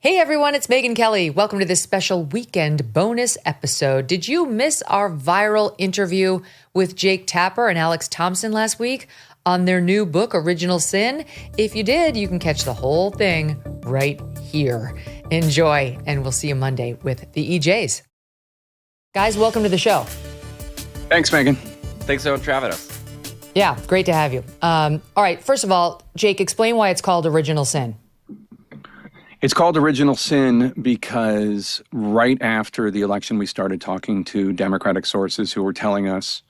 Hey everyone, it's Megyn Kelly. Welcome to this special weekend bonus episode. Did you miss our viral interview with Jake Tapper and Alex Thompson last week on their new book, Original Sin? If you did, you can catch the whole thing right here. Enjoy, and we'll see you Monday with the EJs. Guys, welcome to the show. Thanks, Megyn. Thanks so much for having us. Yeah, great to have you. All right, first of all, Jake, explain why it's called Original Sin. It's called Original Sin because right after the election, we started talking to Democratic sources who were telling us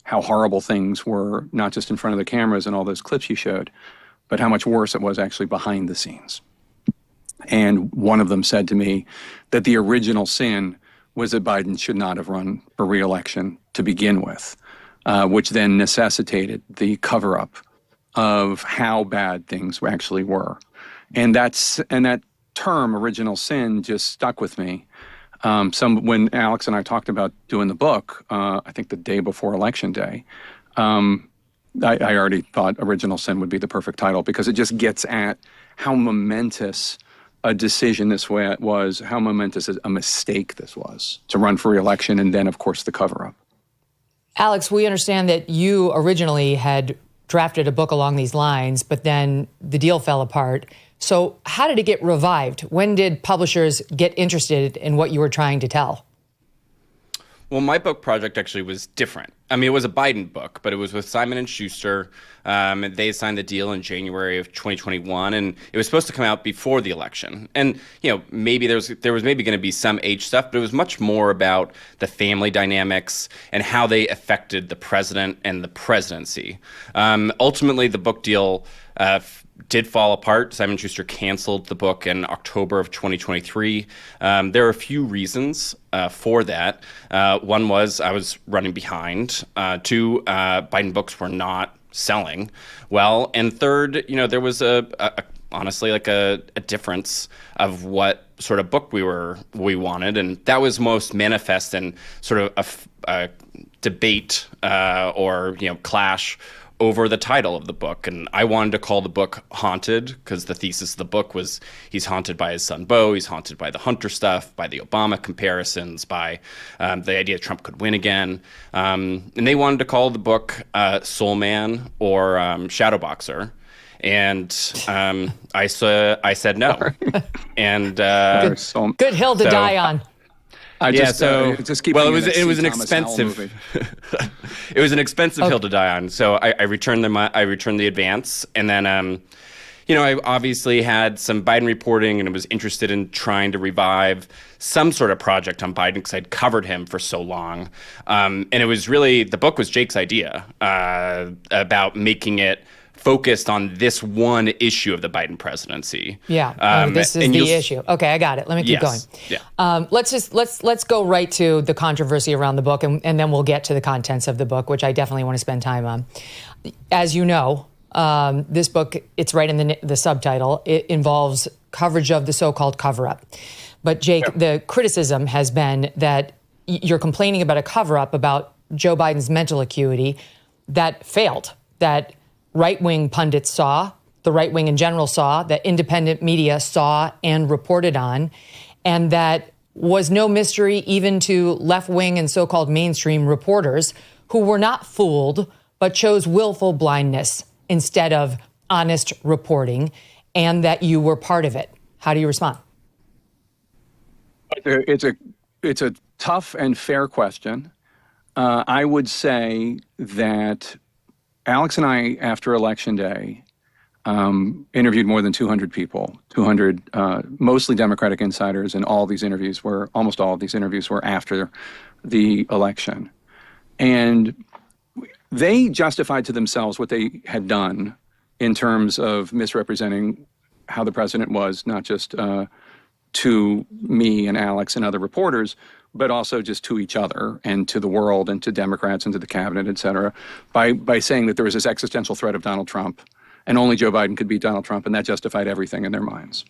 how horrible things were, not just in front of the cameras and all those clips you showed, but how much worse it was actually behind the scenes. And one of them said to me that the original sin was that Biden should not have run for reelection to begin with, which then necessitated the cover-up of how bad things actually were. And that term, original sin, just stuck with me. When Alex and I talked about doing the book, I think the day before Election Day, I already thought original sin would be the perfect title because it just gets at how momentous a decision this was, how momentous a mistake this was to run for re-election, and then, of course, the cover-up. Alex, we understand that you originally had drafted a book along these lines, but then the deal fell apart. So how did it get revived? When did publishers get interested in what you were trying to tell? Well, my book project actually was different. I mean, it was a Biden book, but it was with Simon & Schuster. They signed the deal in January of 2021, and it was supposed to come out before the election. And, you know, maybe there was maybe going to be some age stuff, but it was much more about the family dynamics and how they affected the president and the presidency. Ultimately, the book deal did fall apart. Simon & Schuster canceled the book in October of 2023. There are a few reasons for that. One was I was running behind. Two, Biden books were not selling well. And third, you know, there was honestly like a difference of what sort of book we wanted, and that was most manifest in sort of a debate or clash over the title of the book. And I wanted to call the book Haunted because the thesis of the book was he's haunted by his son Beau, he's haunted by the Hunter stuff, by the Obama comparisons, by the idea Trump could win again. And they wanted to call the book Soul Man or Shadowboxer. And I said no. And good hill to die on. It was an expensive it was an expensive hill to die on. So I returned the advance, and then I obviously had some Biden reporting and was interested in trying to revive some sort of project on Biden because I'd covered him for so long. And it was really, the book was Jake's idea about making it focused on this one issue of the Biden presidency. Yeah, this is the issue. Okay, I got it. Let me keep going. Yeah. Let's go right to the controversy around the book, and then we'll get to the contents of the book, which I definitely want to spend time on. As you know, this book, it's right in the subtitle. It involves coverage of the so-called cover-up. But Jake, the criticism has been that you're complaining about a cover-up about Joe Biden's mental acuity that failed, that right-wing pundits saw, the right wing in general saw, that independent media saw and reported on, and that was no mystery even to left-wing and so-called mainstream reporters who were not fooled but chose willful blindness instead of honest reporting, and that you were part of it. How do you respond? It's a tough and fair question. I would say that Alex and I, after Election Day, interviewed more than 200 people, 200 mostly Democratic insiders, and almost all of these interviews were after the election. And they justified to themselves what they had done in terms of misrepresenting how the president was, not just to me and Alex and other reporters, but also just to each other and to the world and to Democrats and to the cabinet, et cetera, by saying that there was this existential threat of Donald Trump and only Joe Biden could beat Donald Trump, and that justified everything in their minds.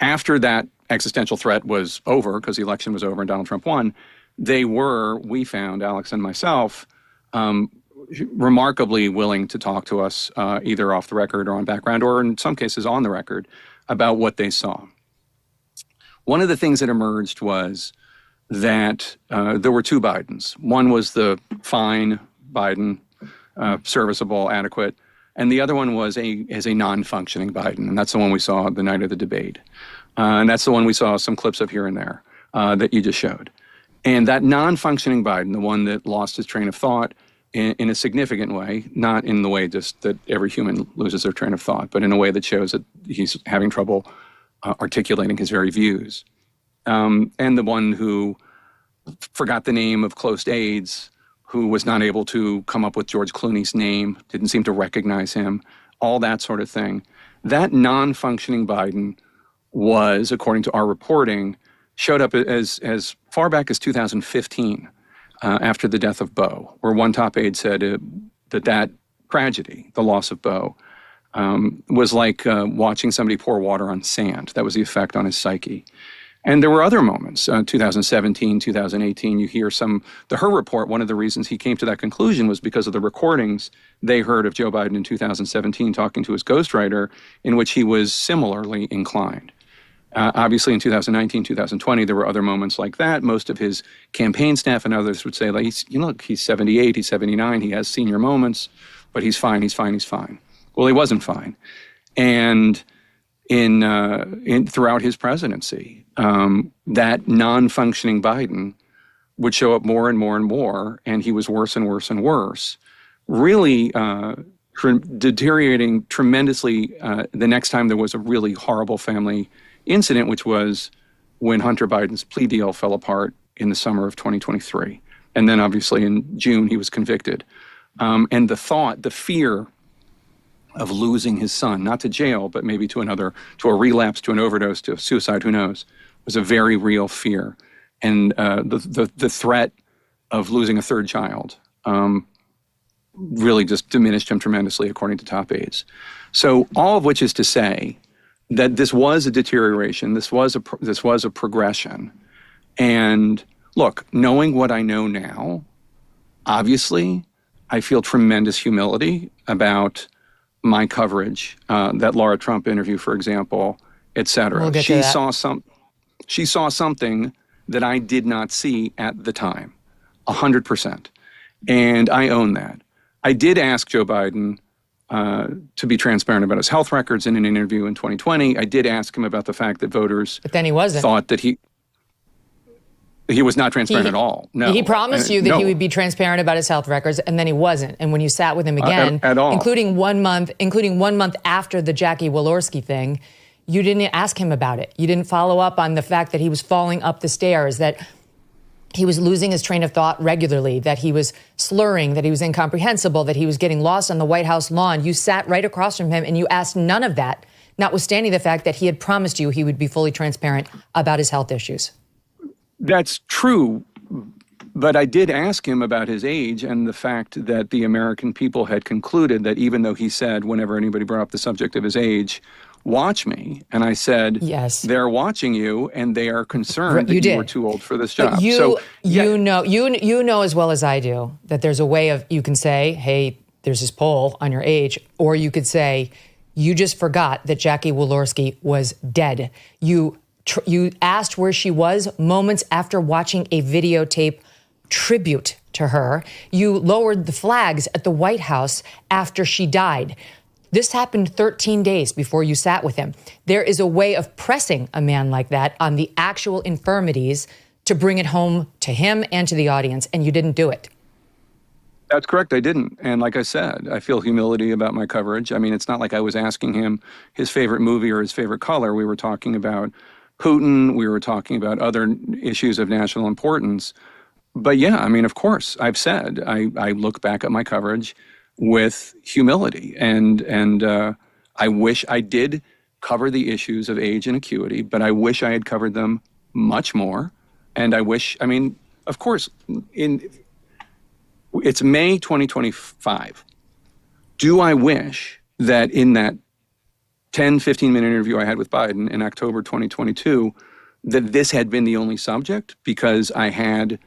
After that existential threat was over, because the election was over and Donald Trump won, we found, Alex and myself, remarkably willing to talk to us either off the record or on background, or in some cases on the record, about what they saw. One of the things that emerged was that there were two Bidens. One was the fine Biden, serviceable, adequate, and the other one was a non-functioning Biden, and that's the one we saw the night of the debate. And that's the one we saw some clips of here and there that you just showed. And that non-functioning Biden, the one that lost his train of thought in a significant way, not in the way just that every human loses their train of thought, but in a way that shows that he's having trouble articulating his very views. And the one who forgot the name of close aides, who was not able to come up with George Clooney's name, didn't seem to recognize him, all that sort of thing. That non-functioning Biden was, according to our reporting, showed up as far back as 2015, after the death of Beau, where one top aide said that tragedy, the loss of Beau, was like watching somebody pour water on sand. That was the effect on his psyche. And there were other moments, 2017, 2018, you hear the Her report, one of the reasons he came to that conclusion was because of the recordings they heard of Joe Biden in 2017 talking to his ghostwriter, in which he was similarly inclined. Obviously, in 2019, 2020, there were other moments like that. Most of his campaign staff and others would say, like, he's 78, he's 79, he has senior moments, but he's fine, he's fine, he's fine. Well, he wasn't fine. And throughout his presidency, that non-functioning Biden would show up more and more and more, and he was worse and worse and worse, really deteriorating tremendously the next time there was a really horrible family incident, which was when Hunter Biden's plea deal fell apart in the summer of 2023. And then obviously in June, he was convicted. And the fear of losing his son, not to jail, but maybe to a relapse, to an overdose, to suicide, who knows, was a very real fear. And the threat of losing a third child really just diminished him tremendously, according to top aides. So all of which is to say that this was a deterioration, this was a progression. And look, knowing what I know now, obviously, I feel tremendous humility about my coverage, that Laura Trump interview, for example, et cetera. We'll she saw something that I did not see at the time, 100%. And I own that. I did ask Joe Biden to be transparent about his health records in an interview in 2020. I did ask him about the fact that voters but then he wasn't. Thought that he was not transparent at all. No. He promised you that he would be transparent about his health records, and then he wasn't. And when you sat with him again, at all. including 1 month after the Jackie Walorski thing, you didn't ask him about it. You didn't follow up on the fact that he was falling up the stairs, that he was losing his train of thought regularly, that he was slurring, that he was incomprehensible, that he was getting lost on the White House lawn. You sat right across from him and you asked none of that, notwithstanding the fact that he had promised you he would be fully transparent about his health issues. That's true, but I did ask him about his age and the fact that the American people had concluded that even though he said whenever anybody brought up the subject of his age, watch me. And I said, yes, they're watching you and they are concerned that you were too old for this job. But you know as well as I do that there's a way of, you can say, hey, there's this poll on your age, or you could say, you just forgot that Jackie Walorski was dead. You asked where she was moments after watching a videotape tribute to her. You lowered the flags at the White House after she died. This happened 13 days before you sat with him. There is a way of pressing a man like that on the actual infirmities to bring it home to him and to the audience, and you didn't do it. That's correct. I didn't. And like I said, I feel humility about my coverage. I mean, it's not like I was asking him his favorite movie or his favorite color. We were talking about Putin. We were talking about other issues of national importance. But yeah, I mean, of course, I've said, I look back at my coverage with humility. And I wish I did cover the issues of age and acuity, but I wish I had covered them much more. And I wish, I mean, of course, it's May 2025. Do I wish that in that 10, 15-minute interview I had with Biden in October 2022, that this had been the only subject? Because I had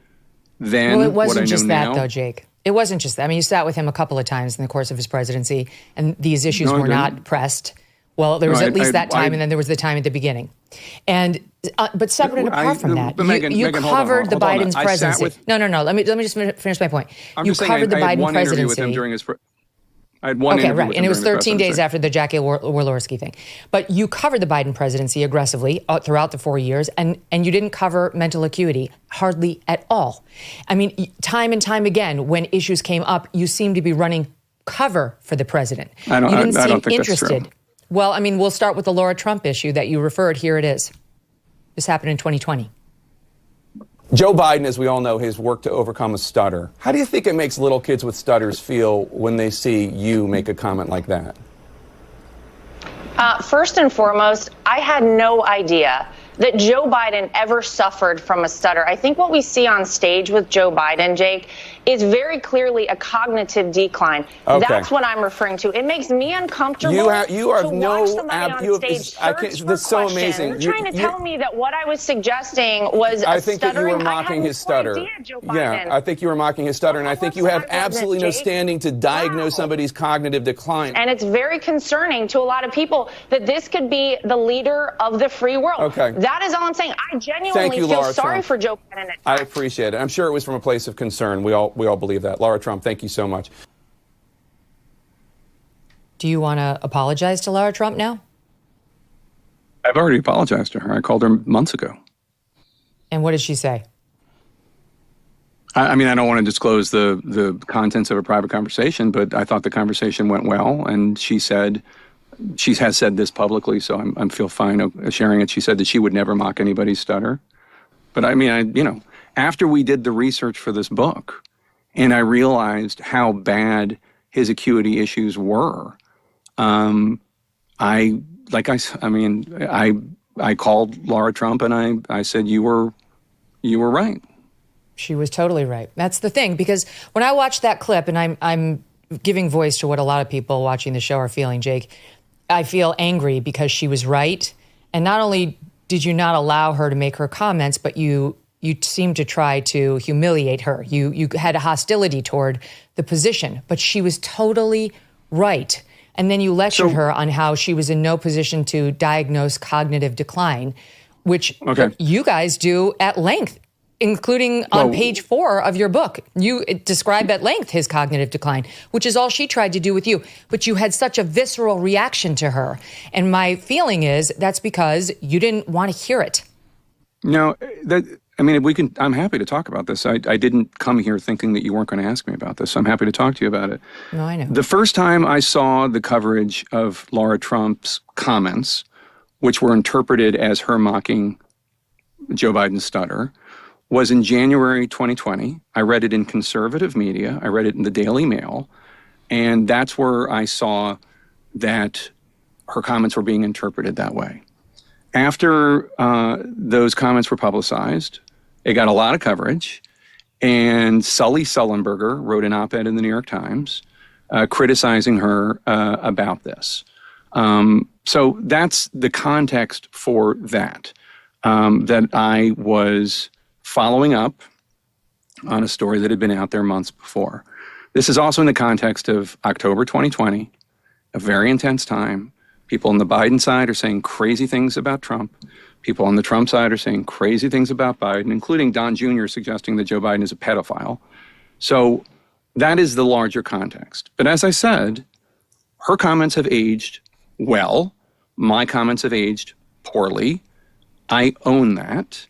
then well, it wasn't what I know just that, now. though, Jake. It wasn't just that. I mean, you sat with him a couple of times in the course of his presidency, and these issues were not pressed. Well, there was at least that time, and then there was the time at the beginning. And but separate and apart from that, you covered the Biden's presidency. No. Let me just finish my point. You covered the Biden presidency. With him during his I had one interview with him, and it was 13 days after the Jackie Walorski thing. But you covered the Biden presidency aggressively throughout the 4 years, and you didn't cover mental acuity hardly at all. I mean, time and time again, when issues came up, you seemed to be running cover for the president. I don't think interested. That's true. Well, I mean, we'll start with the Laura Trump issue that you referred. Here it is. This happened in 2020. Joe Biden, as we all know, has worked to overcome a stutter. How do you think it makes little kids with stutters feel when they see you make a comment like that? First and foremost, I had no idea that Joe Biden ever suffered from a stutter. I think what we see on stage with Joe Biden, Jake, is very clearly a cognitive decline. Okay. That's what I'm referring to. It makes me uncomfortable you have to watch somebody on stage search for that's so amazing. You're trying to tell me that what I was suggesting was I think that you were mocking his stutter. Yeah, I think you were mocking his stutter, and I think you have absolutely no standing to diagnose somebody's cognitive decline. And it's very concerning to a lot of people that this could be the leader of the free world. Okay. That is all I'm saying. I genuinely feel Laura sorry Trump. for Joe Biden. I appreciate it. I'm sure it was from a place of concern. We all believe that. Laura Trump, thank you so much. Do you want to apologize to Laura Trump now? I've already apologized to her. I called her months ago. And what did she say? I mean, I don't want to disclose the contents of a private conversation, but I thought the conversation went well. And she has said this publicly, so I feel fine sharing it. She said that she would never mock anybody's stutter. But I mean, after we did the research for this book, and I realized how bad his acuity issues were, I called Laura Trump and I said, you were right. She was totally right. That's the thing, because when I watched that clip, and I'm giving voice to what a lot of people watching the show are feeling, Jake, I feel angry because she was right. And not only did you not allow her to make her comments, but you seemed to try to humiliate her. You had a hostility toward the position, but she was totally right. And then you lectured her on how she was in no position to diagnose cognitive decline, which you guys do at length, including on page 4 of your book. You describe at length his cognitive decline, which is all she tried to do with you. But you had such a visceral reaction to her. And my feeling is that's because you didn't want to hear it. No, I'm happy to talk about this. I didn't come here thinking that you weren't going to ask me about this. So I'm happy to talk to you about it. No, I know. The first time I saw the coverage of Laura Trump's comments, which were interpreted as her mocking Joe Biden's stutter, was in January 2020. I read it in conservative media. I read it in the Daily Mail. And that's where I saw that her comments were being interpreted that way. After those comments were publicized, it got a lot of coverage. And Sully Sullenberger wrote an op-ed in the New York Times criticizing her about this. So that's the context for that, that I was following up on a story that had been out there months before. This is also in the context of October 2020, a very intense time. People on the Biden side are saying crazy things about Trump. People on the Trump side are saying crazy things about Biden, including Don Jr. suggesting that Joe Biden is a pedophile. So that is the larger context. But as I said, her comments have aged well. My comments have aged poorly. I own that.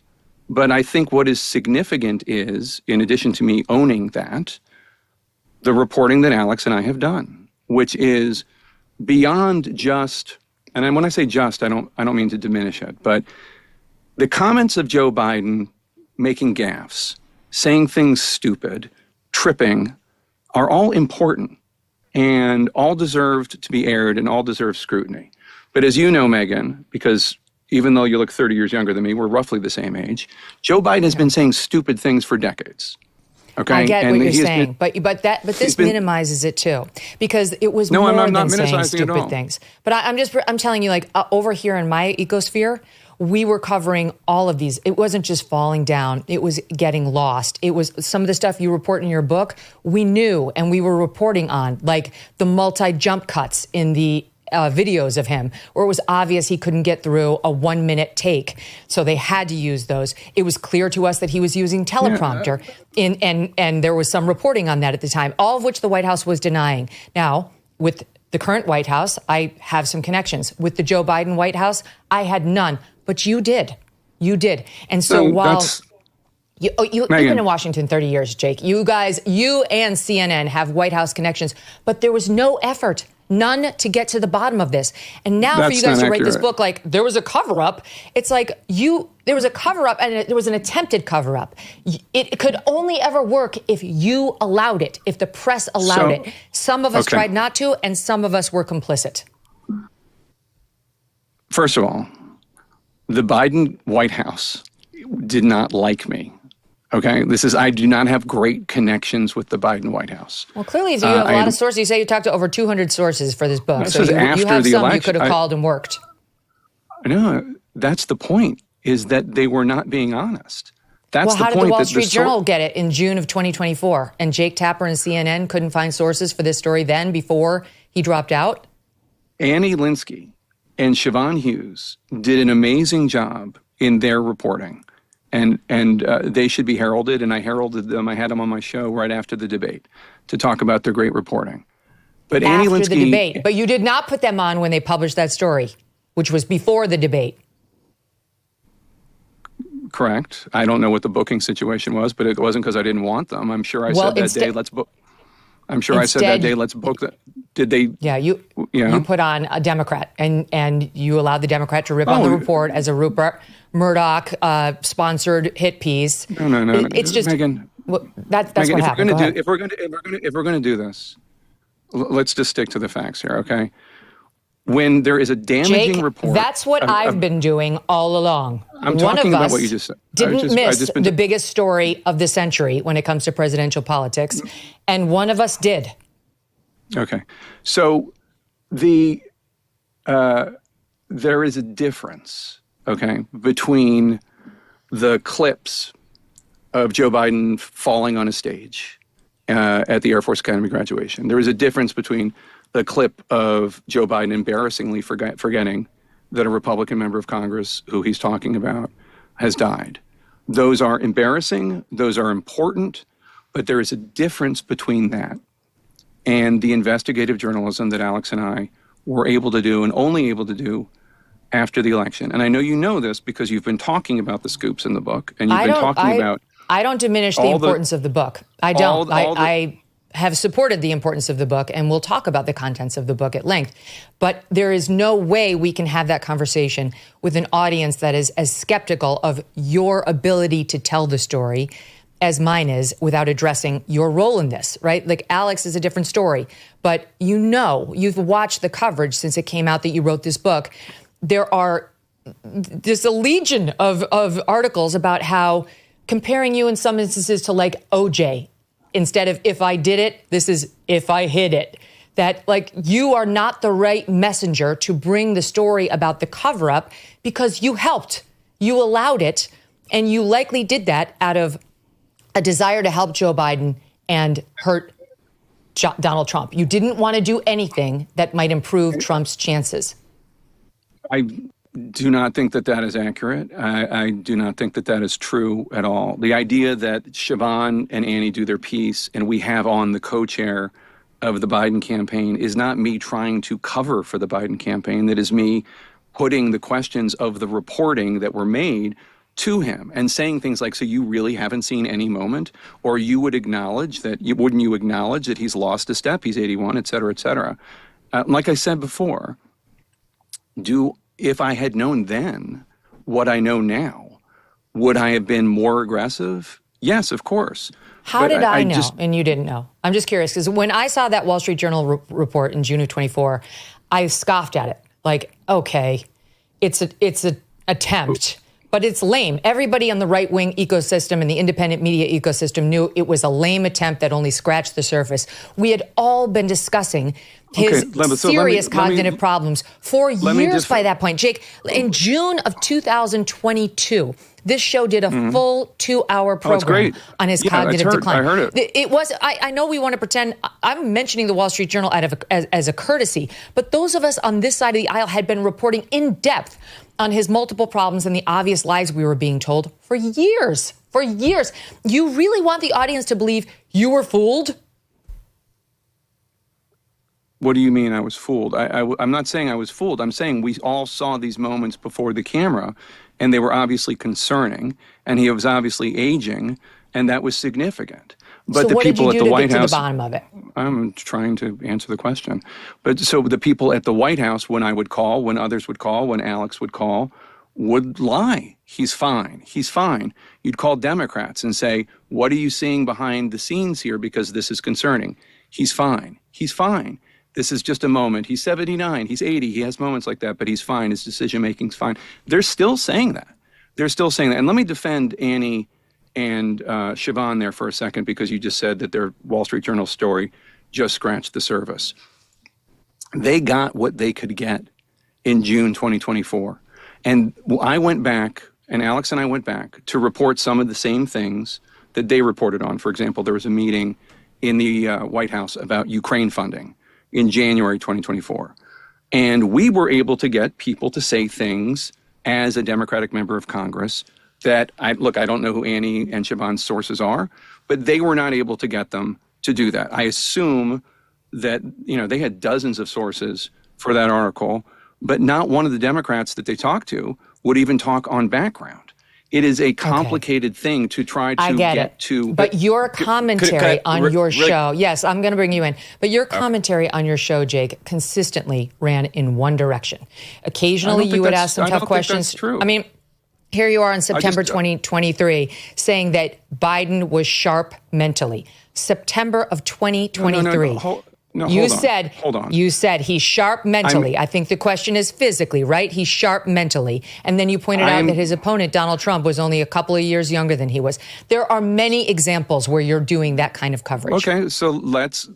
But I think what is significant is, in addition to me owning that, the reporting that Alex and I have done, which is beyond just, and when I say just, I don't mean to diminish it, but the comments of Joe Biden making gaffes, saying things stupid, tripping, are all important and all deserved to be aired and all deserve scrutiny. But as you know, Megyn, because even though you look 30 years younger than me, we're roughly the same age, Joe Biden has been saying stupid things for decades. Okay? I get what you're saying, but this minimizes it too, because it was more than saying stupid things. But I'm telling you, like over here in my ecosphere, we were covering all of these. It wasn't just falling down; it was getting lost. It was some of the stuff you report in your book. We knew, and we were reporting on, like the multi-jump cuts in the videos of him where it was obvious he couldn't get through a 1-minute take. So they had to use those. It was clear to us that he was using teleprompter, and there was some reporting on that at the time, all of which the White House was denying. Now, with the current White House, I have some connections. With the Joe Biden White House, I had none. But you did. You did. And so while... You've been in Washington 30 years, Jake. You guys, you and CNN have White House connections, but there was no effort, none, to get to the bottom of this. And now for you guys to write this book like there was a cover-up, it's like there was a cover-up and there was an attempted cover-up. It could only ever work if you allowed it, if the press allowed it. Some of us tried not to, and some of us were complicit. First of all, the Biden White House did not like me. Okay, I do not have great connections with the Biden White House. Well, clearly you have a lot of sources. You say you talked to over 200 sources for this book. So you have some election, you could have called and worked. No, that's the point, is that they were not being honest. That's well, how did the Wall Street Journal get it in June of 2024? And Jake Tapper and CNN couldn't find sources for this story then before he dropped out? Annie Linsky and Siobhan Hughes did an amazing job in their reporting. And they should be heralded, and I heralded them. I had them on my show right after the debate to talk about their great reporting. But Annie Linsky, the debate, but you did not put them on when they published that story, which was before the debate. Correct. I don't know what the booking situation was, but it wasn't because I didn't want them. I'm sure I said that day, let's book. I'm sure I said that day, let's book that. Did they? Yeah, you put on a Democrat, and you allowed the Democrat to rip on the report as a Rupert Murdoch sponsored hit piece. No. It's just Megyn. That's Megyn, what happened. If we're going to do this, let's just stick to the facts here, okay? When there is a damaging report, that's what I've been doing all along. I'm talking about what you just said. Didn't miss the biggest story of the century when it comes to presidential politics, and one of us did. Okay, so there is a difference, okay, between the clips of Joe Biden falling on a stage at the Air Force Academy graduation. There is a difference between the clip of Joe Biden embarrassingly forgetting that a Republican member of Congress who he's talking about has died. Those are embarrassing, those are important, but there is a difference between that and the investigative journalism that Alex and I were able to do and only able to do after the election. And I know you know this because you've been talking about the scoops in the book, and you've been talking about... I don't diminish the importance of the book. I don't. I have supported the importance of the book, and we'll talk about the contents of the book at length. But there is no way we can have that conversation with an audience that is as skeptical of your ability to tell the story as mine is without addressing your role in this, right? Like Alex is a different story, but you've watched the coverage since it came out that you wrote this book. There's a legion of articles about how comparing you in some instances to like OJ. Instead of if I did it, this is if I hid it. That like you are not the right messenger to bring the story about the cover up because you helped, you allowed it, and you likely did that out of a desire to help Joe Biden and hurt Donald Trump. You didn't want to do anything that might improve Trump's chances. I do not think that that is accurate. I do not think that that is true at all. The idea that Siobhan and Annie do their piece and we have on the co-chair of the Biden campaign is not me trying to cover for the Biden campaign. That is me putting the questions of the reporting that were made to him and saying things like, so you really haven't seen any moment? Or you would acknowledge that, wouldn't you acknowledge that he's lost a step, he's 81, et cetera, et cetera. Like I said before, if I had known then what I know now, would I have been more aggressive? Yes, of course. How did I know and you didn't know? I'm just curious because when I saw that Wall Street Journal report in June of 24, I scoffed at it. Like, okay, it's an attempt, But it's lame. Everybody on the right-wing ecosystem and the independent media ecosystem knew it was a lame attempt that only scratched the surface. We had all been discussing his serious cognitive problems for years by that point. Jake, in June of 2022, this show did a full 2-hour program on his cognitive decline. I heard it. It was. I know we want to pretend. I'm mentioning the Wall Street Journal as a courtesy, but those of us on this side of the aisle had been reporting in depth on his multiple problems and the obvious lies we were being told for years. For years. You really want the audience to believe you were fooled? What do you mean I was fooled? I'm not saying I was fooled. I'm saying we all saw these moments before the camera, and they were obviously concerning, and he was obviously aging, and that was significant. But so the people at the White House, to the bottom of it? I'm trying to answer the question. But so the people at the White House, when I would call, when others would call, when Alex would call, would lie. He's fine. He's fine. You'd call Democrats and say, what are you seeing behind the scenes here? Because this is concerning. He's fine. He's fine. This is just a moment. He's 79. He's 80. He has moments like that, but he's fine. His decision-making's fine. They're still saying that. They're still saying that. And let me defend Annie and Siobhan there for a second, because you just said that their Wall Street Journal story just scratched the surface. They got what they could get in June 2024. And I went back, and Alex and I went back to report some of the same things that they reported on. For example, there was a meeting in the White House about Ukraine funding in January 2024. And we were able to get people to say things as a Democratic member of Congress that, I don't know who Annie and Siobhan's sources are, but they were not able to get them to do that. I assume that, they had dozens of sources for that article, but not one of the Democrats that they talked to would even talk on background. It is a complicated thing to try to get to. But your commentary on your show, yes, I'm going to bring you in. But your commentary on your show, Jake, consistently ran in one direction. Occasionally, you would ask some tough questions. That's true. I mean, here you are in September 2023 saying that Biden was sharp mentally. September of 2023. Hold on. You said he's sharp mentally. I think the question is physically, right? He's sharp mentally. And then you pointed out that his opponent, Donald Trump, was only a couple of years younger than he was. There are many examples where you're doing that kind of coverage. Okay, so let's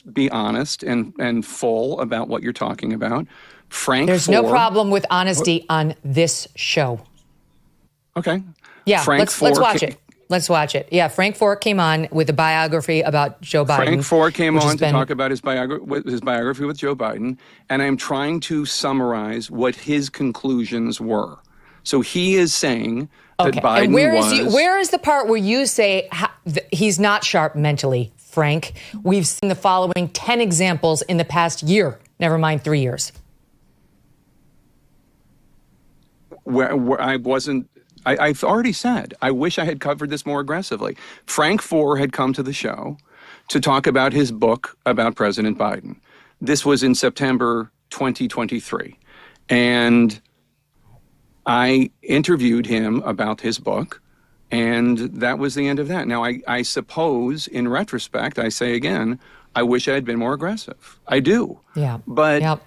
be honest and full about what you're talking about. There's no problem with honesty on this show. Okay. Yeah, let's watch it. Let's watch it. Yeah, Frank Fork came on with a biography about Joe Biden. Frank Fork came on to talk about his biography with Joe Biden, and I'm trying to summarize what his conclusions were. So he is saying that Biden and where is the part where you say he's not sharp mentally, Frank? We've seen the following 10 examples in the past year, never mind 3 years. Where I wasn't... I've already said, I wish I had covered this more aggressively. Frank Fork had come to the show to talk about his book about President Biden. This was in September 2023. And I interviewed him about his book, and that was the end of that. Now, I suppose, in retrospect, I say again, I wish I had been more aggressive. I do. Yeah. But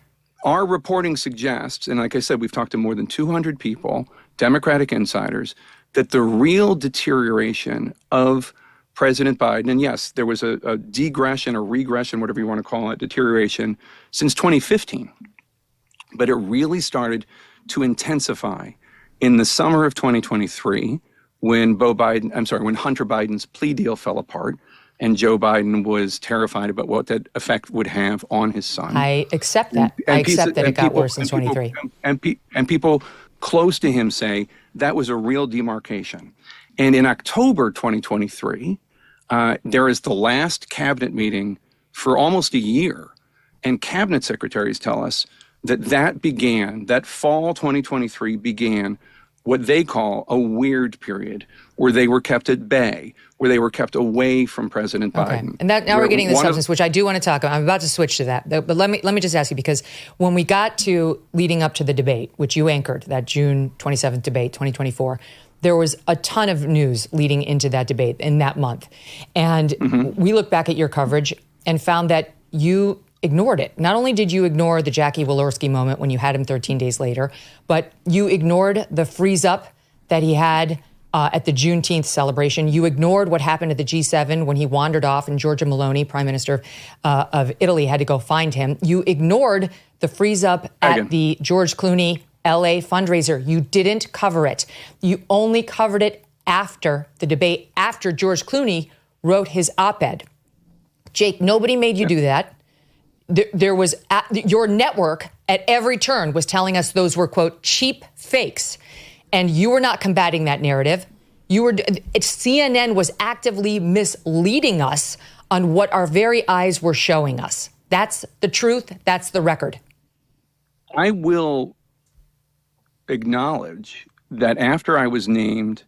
our reporting suggests, and like I said, we've talked to more than 200 people, Democratic insiders, that the real deterioration of President Biden, and yes, there was a degression or regression, whatever you want to call it, deterioration since 2015. But it really started to intensify in the summer of 2023 when Hunter Biden's plea deal fell apart and Joe Biden was terrified about what that effect would have on his son. I accept that. I accept that it got worse in 23. And people close to him say that was a real demarcation. And in October 2023, there is the last cabinet meeting for almost a year. And cabinet secretaries tell us that fall 2023 began what they call a weird period, where they were kept at bay, where they were kept away from President Biden. And now we're getting the substance, which I do want to talk about. I'm about to switch to that. But let me just ask you, because when we got to leading up to the debate, which you anchored, that June 27th debate, 2024, there was a ton of news leading into that debate in that month. And we looked back at your coverage and found that you ignored it. Not only did you ignore the Jackie Walorski moment when you had him 13 days later, but you ignored the freeze up that he had at the Juneteenth celebration. You ignored what happened at the G7 when he wandered off and Giorgia Meloni, Prime Minister of Italy, had to go find him. You ignored the freeze up at the George Clooney LA fundraiser. You didn't cover it. You only covered it after the debate, after George Clooney wrote his op-ed. Jake, nobody made you do that. There was your network at every turn was telling us those were, quote, cheap fakes. And you were not combating that narrative. CNN was actively misleading us on what our very eyes were showing us. That's the truth. That's the record. I will acknowledge that after I was named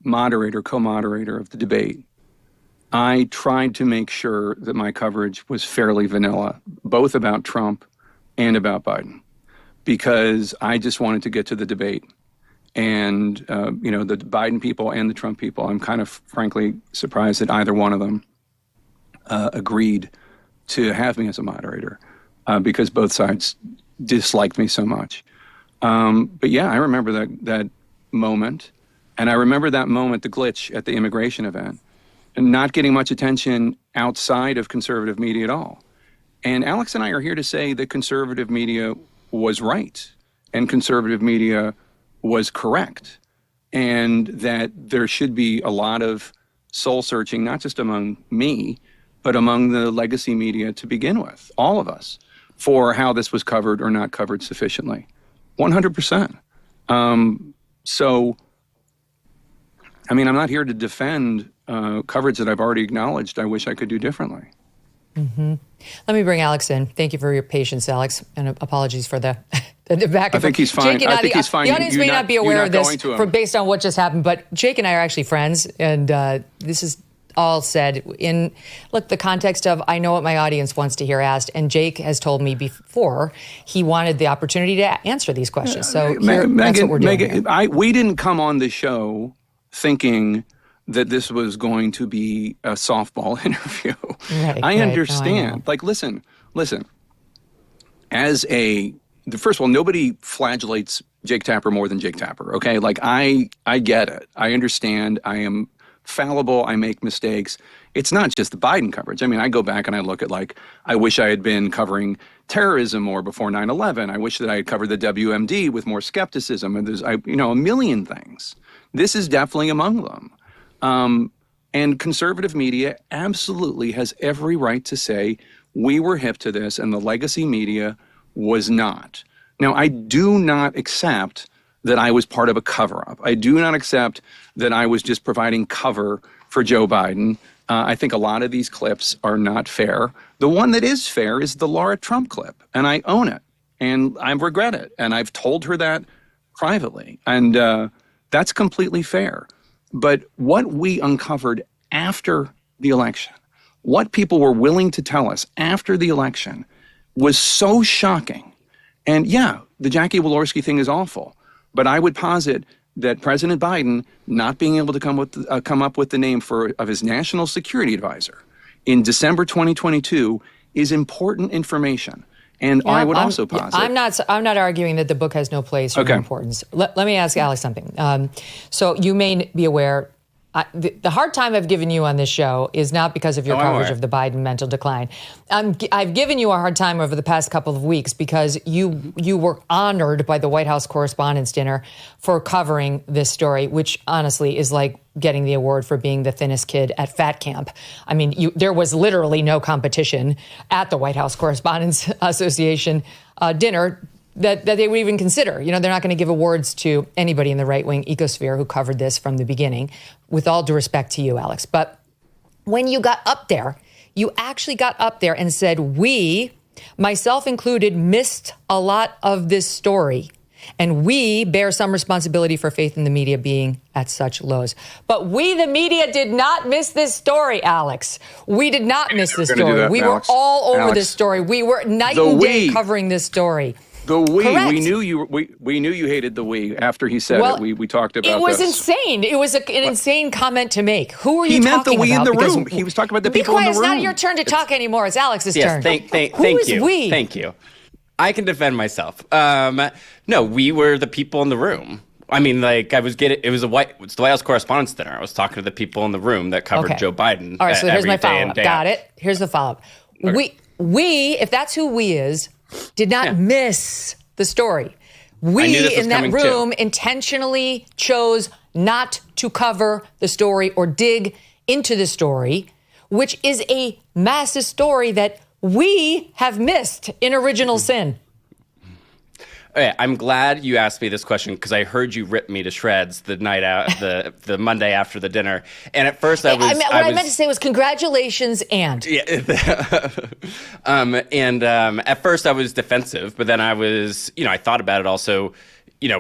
co-moderator of the debate, I tried to make sure that my coverage was fairly vanilla, both about Trump and about Biden, because I just wanted to get to the debate. And, the Biden people and the Trump people, I'm kind of frankly surprised that either one of them agreed to have me as a moderator, because both sides disliked me so much. But yeah, I remember that moment. And I remember that moment, the glitch at the immigration event, and not getting much attention outside of conservative media at all. And Alex and I are here to say that conservative media was right and conservative media was correct, and that there should be a lot of soul searching, not just among me, but among the legacy media to begin with, all of us, for how this was covered or not covered sufficiently. 100%. I'm not here to defend coverage that I've already acknowledged I wish I could do differently. Mm-hmm. Let me bring Alex in. Thank you for your patience, Alex, and apologies for the back and forth. I think he's fine. The audience may not be aware of this based on what just happened, but Jake and I are actually friends, and this is all said in, the context of I know what my audience wants to hear asked, and Jake has told me before he wanted the opportunity to answer these questions. So that's what we're doing here. We didn't come on the show thinking that this was going to be a softball interview. Right, I understand. Listen. First of all, nobody flagellates Jake Tapper more than Jake Tapper, okay? I get it. I understand. I am fallible. I make mistakes. It's not just the Biden coverage. I go back and I look at I wish I had been covering terrorism more before 9/11. I wish that I had covered the WMD with more skepticism. And there's, a million things. This is definitely among them. And conservative media absolutely has every right to say we were hip to this and the legacy media was not. Now, I do not accept that I was part of a cover-up. I do not accept that I was just providing cover for Joe Biden. I think a lot of these clips are not fair. The one that is fair is the Laura Trump clip, and I own it, and I regret it, and I've told her that privately, and that's completely fair. But what we uncovered after the election, what people were willing to tell us after the election was so shocking. And yeah, the Jackie Walorski thing is awful, but I would posit that President Biden not being able to come up with the name of his national security advisor in December 2022 is important information. And I would also posit. I'm not arguing that the book has no place or no importance. Let me ask Alex something. So you may be aware, the hard time I've given you on this show is not because of your coverage of the Biden mental decline. I've given you a hard time over the past couple of weeks because you were honored by the White House Correspondents' dinner for covering this story, which honestly is like getting the award for being the thinnest kid at fat camp. There was literally no competition at the White House Correspondents Association dinner that they would even consider. They're not going to give awards to anybody in the right-wing ecosphere who covered this from the beginning, with all due respect to you, Alex. But when you got up there, you actually got up there and said, we, myself included, missed a lot of this story. And we bear some responsibility for faith in the media being at such lows. But we, the media, did not miss this story, Alex. We did not miss this story. We were all over this story. We were night and day covering this story. We knew you hated the we after he said it. We talked about it. It was insane. It was an insane comment to make. Who are you talking about? He meant the we in the room. He was talking about the people in the room. It's not your turn to talk anymore. It's Alex's turn. Thank you. We? Thank you. I can defend myself. No, we were the people in the room. I mean, like it was the White House Correspondents' dinner. I was talking to the people in the room that covered Joe Biden. All right, so here's my every day in, follow-up. day Got out. it. Here's the follow-up. Okay. We, if that's who we is, did not miss the story. We in that room intentionally chose not to cover the story or dig into the story, which is a massive story that we have missed in Original Sin. Okay, I'm glad you asked me this question because I heard you rip me to shreds the night out, the Monday after the dinner. And at first I meant to say was congratulations and. Yeah. At first I was defensive, but then I was, I thought about it also,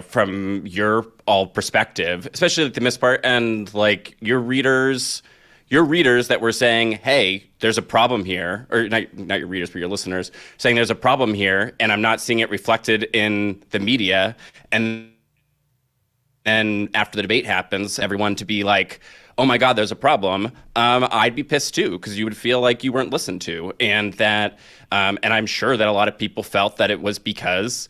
from your all perspective, especially like the miss part and like your readers that were saying, hey, there's a problem here, or not your readers, but your listeners, saying there's a problem here, and I'm not seeing it reflected in the media. And then after the debate happens, everyone to be like, oh my God, there's a problem. I'd be pissed too, because you would feel like you weren't listened to. And that, and I'm sure that a lot of people felt that it was because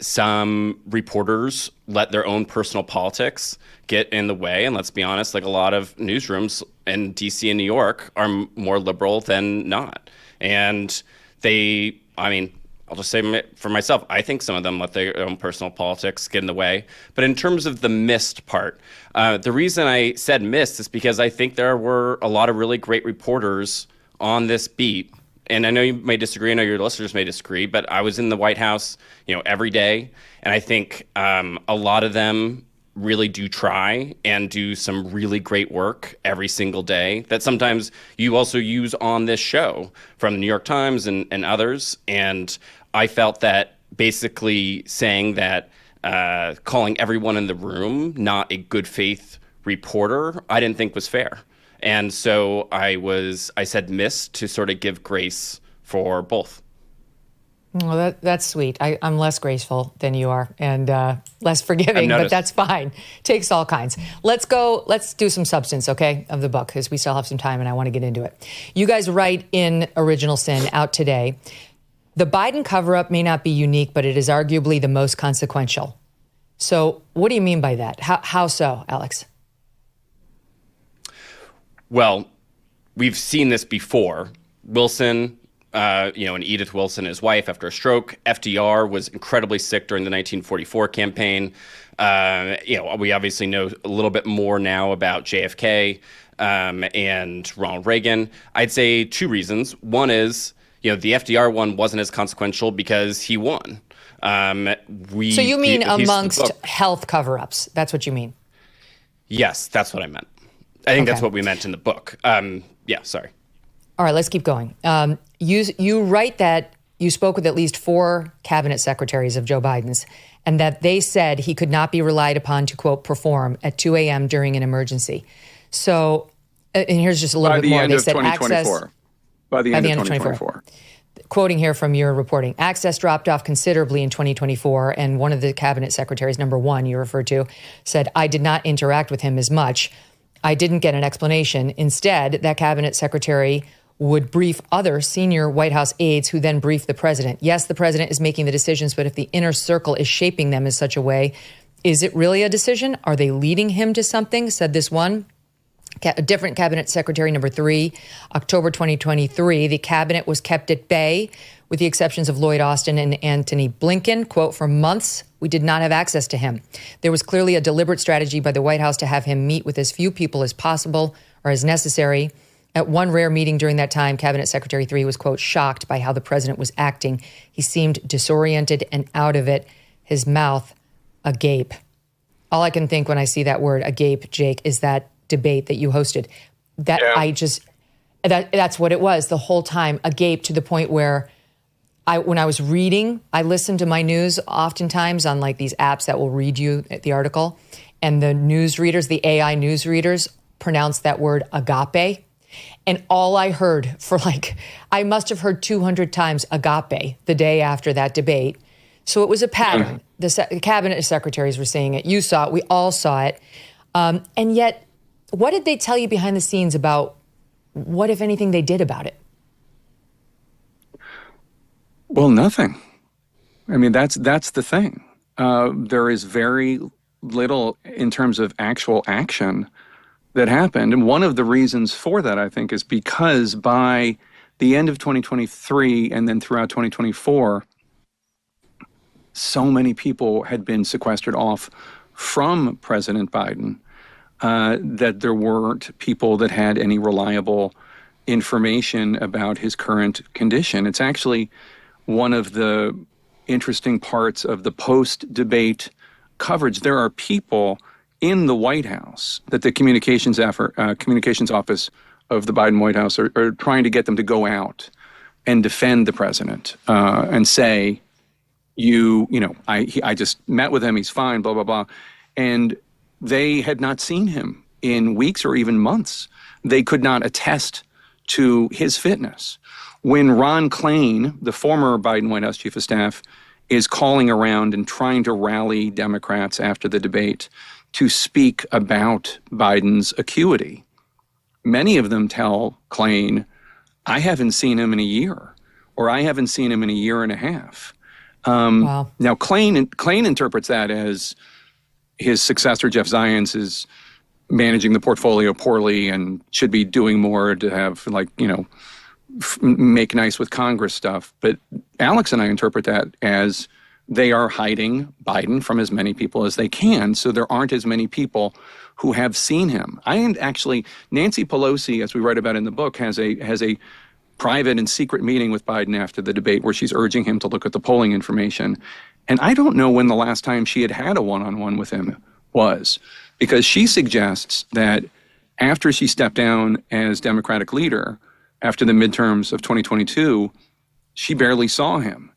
some reporters let their own personal politics get in the way. And let's be honest, like a lot of newsrooms in DC and New York are more liberal than not. And I'll just say for myself, I think some of them let their own personal politics get in the way. But in terms of the missed part, the reason I said missed is because I think there were a lot of really great reporters on this beat. And I know you may disagree, I know your listeners may disagree, but I was in the White House, every day. And I think a lot of them really do try and do some really great work every single day that sometimes you also use on this show from the New York Times and others. And I felt that basically saying that calling everyone in the room not a good faith reporter, I didn't think was fair. And so I said miss to sort of give grace for both. Well, that's sweet. I'm less graceful than you are and less forgiving, but that's fine. Takes all kinds. Let's do some substance, okay, of the book, because we still have some time and I want to get into it. You guys write in Original Sin, out today, the Biden cover-up may not be unique, but it is arguably the most consequential. So what do you mean by that? How so, Alex? Well, we've seen this before. Wilson, and Edith Wilson, his wife, after a stroke. FDR was incredibly sick during the 1944 campaign. We obviously know a little bit more now about JFK and Ronald Reagan. I'd say two reasons. One is, the FDR one wasn't as consequential because he won. So you mean amongst health cover-ups? That's what you mean? Yes, that's what I meant. I think that's what we meant in the book. Sorry. All right, let's keep going. You write that you spoke with at least 4 cabinet secretaries of Joe Biden's and that they said he could not be relied upon to, quote, perform at 2 a.m. during an emergency. So, and here's just a little bit more. They said access. By the end of 2024. Quoting here from your reporting, access dropped off considerably in 2024. And one of the cabinet secretaries, number 1 you referred to, said, I did not interact with him as much. I didn't get an explanation. Instead, that cabinet secretary would brief other senior White House aides who then brief the president. Yes, the president is making the decisions, but if the inner circle is shaping them in such a way, is it really a decision? Are they leading him to something? Said this one. A different cabinet secretary, number 3, October 2023, the cabinet was kept at bay with the exceptions of Lloyd Austin and Antony Blinken. Quote, for months, we did not have access to him. There was clearly a deliberate strategy by the White House to have him meet with as few people as possible or as necessary. At one rare meeting during that time, Cabinet Secretary 3 was, quote, shocked by how the president was acting. He seemed disoriented and out of it, his mouth agape. All I can think when I see that word agape, Jake, is that debate that you hosted. That's what it was the whole time, agape, to the point where when I was reading, I listened to my news oftentimes on like these apps that will read you the article, and the news readers, the AI news readers, pronounced that word agape. And all I heard I must have heard 200 times agape the day after that debate. So it was a pattern. The cabinet secretaries were saying it. You saw it. We all saw it. And yet, what did they tell you behind the scenes about what, if anything, they did about it? Well, nothing. I mean, that's the thing. There is very little in terms of actual action that happened. And one of the reasons for that, I think, is because by the end of 2023 and then throughout 2024, so many people had been sequestered off from President Biden that there weren't people that had any reliable information about his current condition. It's actually one of the interesting parts of the post-debate coverage. There are people in the White House that the communications office of the Biden White House are trying to get them to go out and defend the president and say, I just met with him, he's fine, blah, blah, blah. And they had not seen him in weeks or even months. They could not attest to his fitness. When Ron Klain, the former Biden White House chief of staff, is calling around and trying to rally Democrats after the debate to speak about Biden's acuity, many of them tell Klain, I haven't seen him in a year, or I haven't seen him in a year and a half. Wow. Now, Klain interprets that as his successor, Jeff Zients, is managing the portfolio poorly and should be doing more to have, make nice with Congress stuff. But Alex and I interpret that as they are hiding Biden from as many people as they can, so there aren't as many people who have seen him. Nancy Pelosi, as we write about in the book, has a private and secret meeting with Biden after the debate where she's urging him to look at the polling information. And I don't know when the last time she had a one-on-one with him was, because she suggests that after she stepped down as Democratic leader after the midterms of 2022, she barely saw him.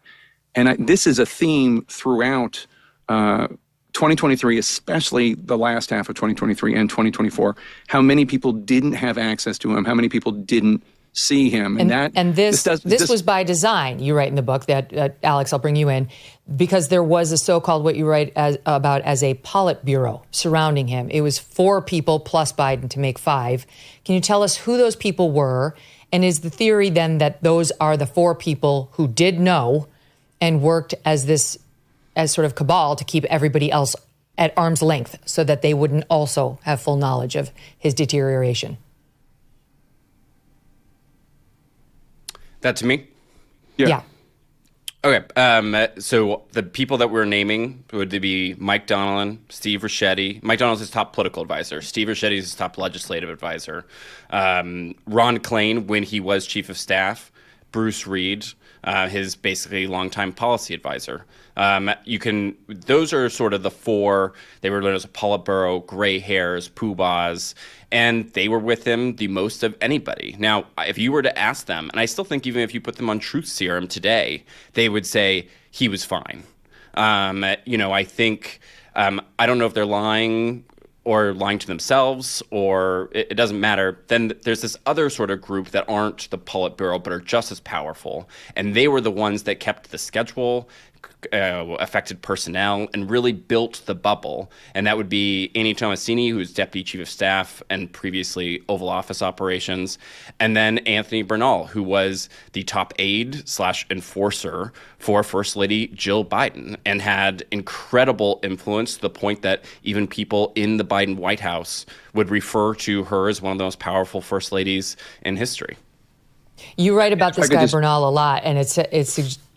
And this is a theme throughout 2023, especially the last half of 2023 and 2024, how many people didn't have access to him, how many people didn't see him. This was by design, you write in the book, that, Alex, I'll bring you in, because there was a so-called, what you write about as a Politburo surrounding him. It was 4 people plus Biden to make 5. Can you tell us who those people were? And is the theory then that those are the 4 people who did know and worked as sort of cabal to keep everybody else at arm's length so that they wouldn't also have full knowledge of his deterioration? That's me? Yeah. Okay. So the people that we're naming would be Mike Donilon, Steve Ricchetti. Mike Donilon's his top political advisor. Steve Ricchetti is his top legislative advisor. Ron Klain, when he was chief of staff. Bruce Reed, his basically longtime policy advisor. Those are sort of the 4, they were known as a Politburo, gray hairs, poobahs, and they were with him the most of anybody. Now, if you were to ask them, and I still think even if you put them on truth serum today, they would say he was fine. I think, I don't know if they're lying or lying to themselves, or it doesn't matter. Then there's this other sort of group that aren't the Politburo, but are just as powerful. And they were the ones that kept the schedule, affected personnel, and really built the bubble. And that would be Annie Tomasini, who's deputy chief of staff and previously Oval Office operations. And then Anthony Bernal, who was the top aide/enforcer for First Lady Jill Biden and had incredible influence to the point that even people in the Biden White House would refer to her as one of the most powerful first ladies in history. You write about this guy Bernal a lot, and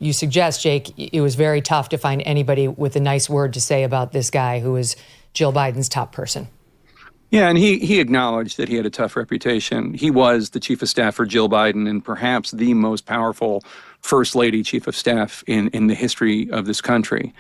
you suggest, Jake, it was very tough to find anybody with a nice word to say about this guy who was Jill Biden's top person. Yeah, and he acknowledged that he had a tough reputation. He was the chief of staff for Jill Biden and perhaps the most powerful first lady chief of staff in the history of this country.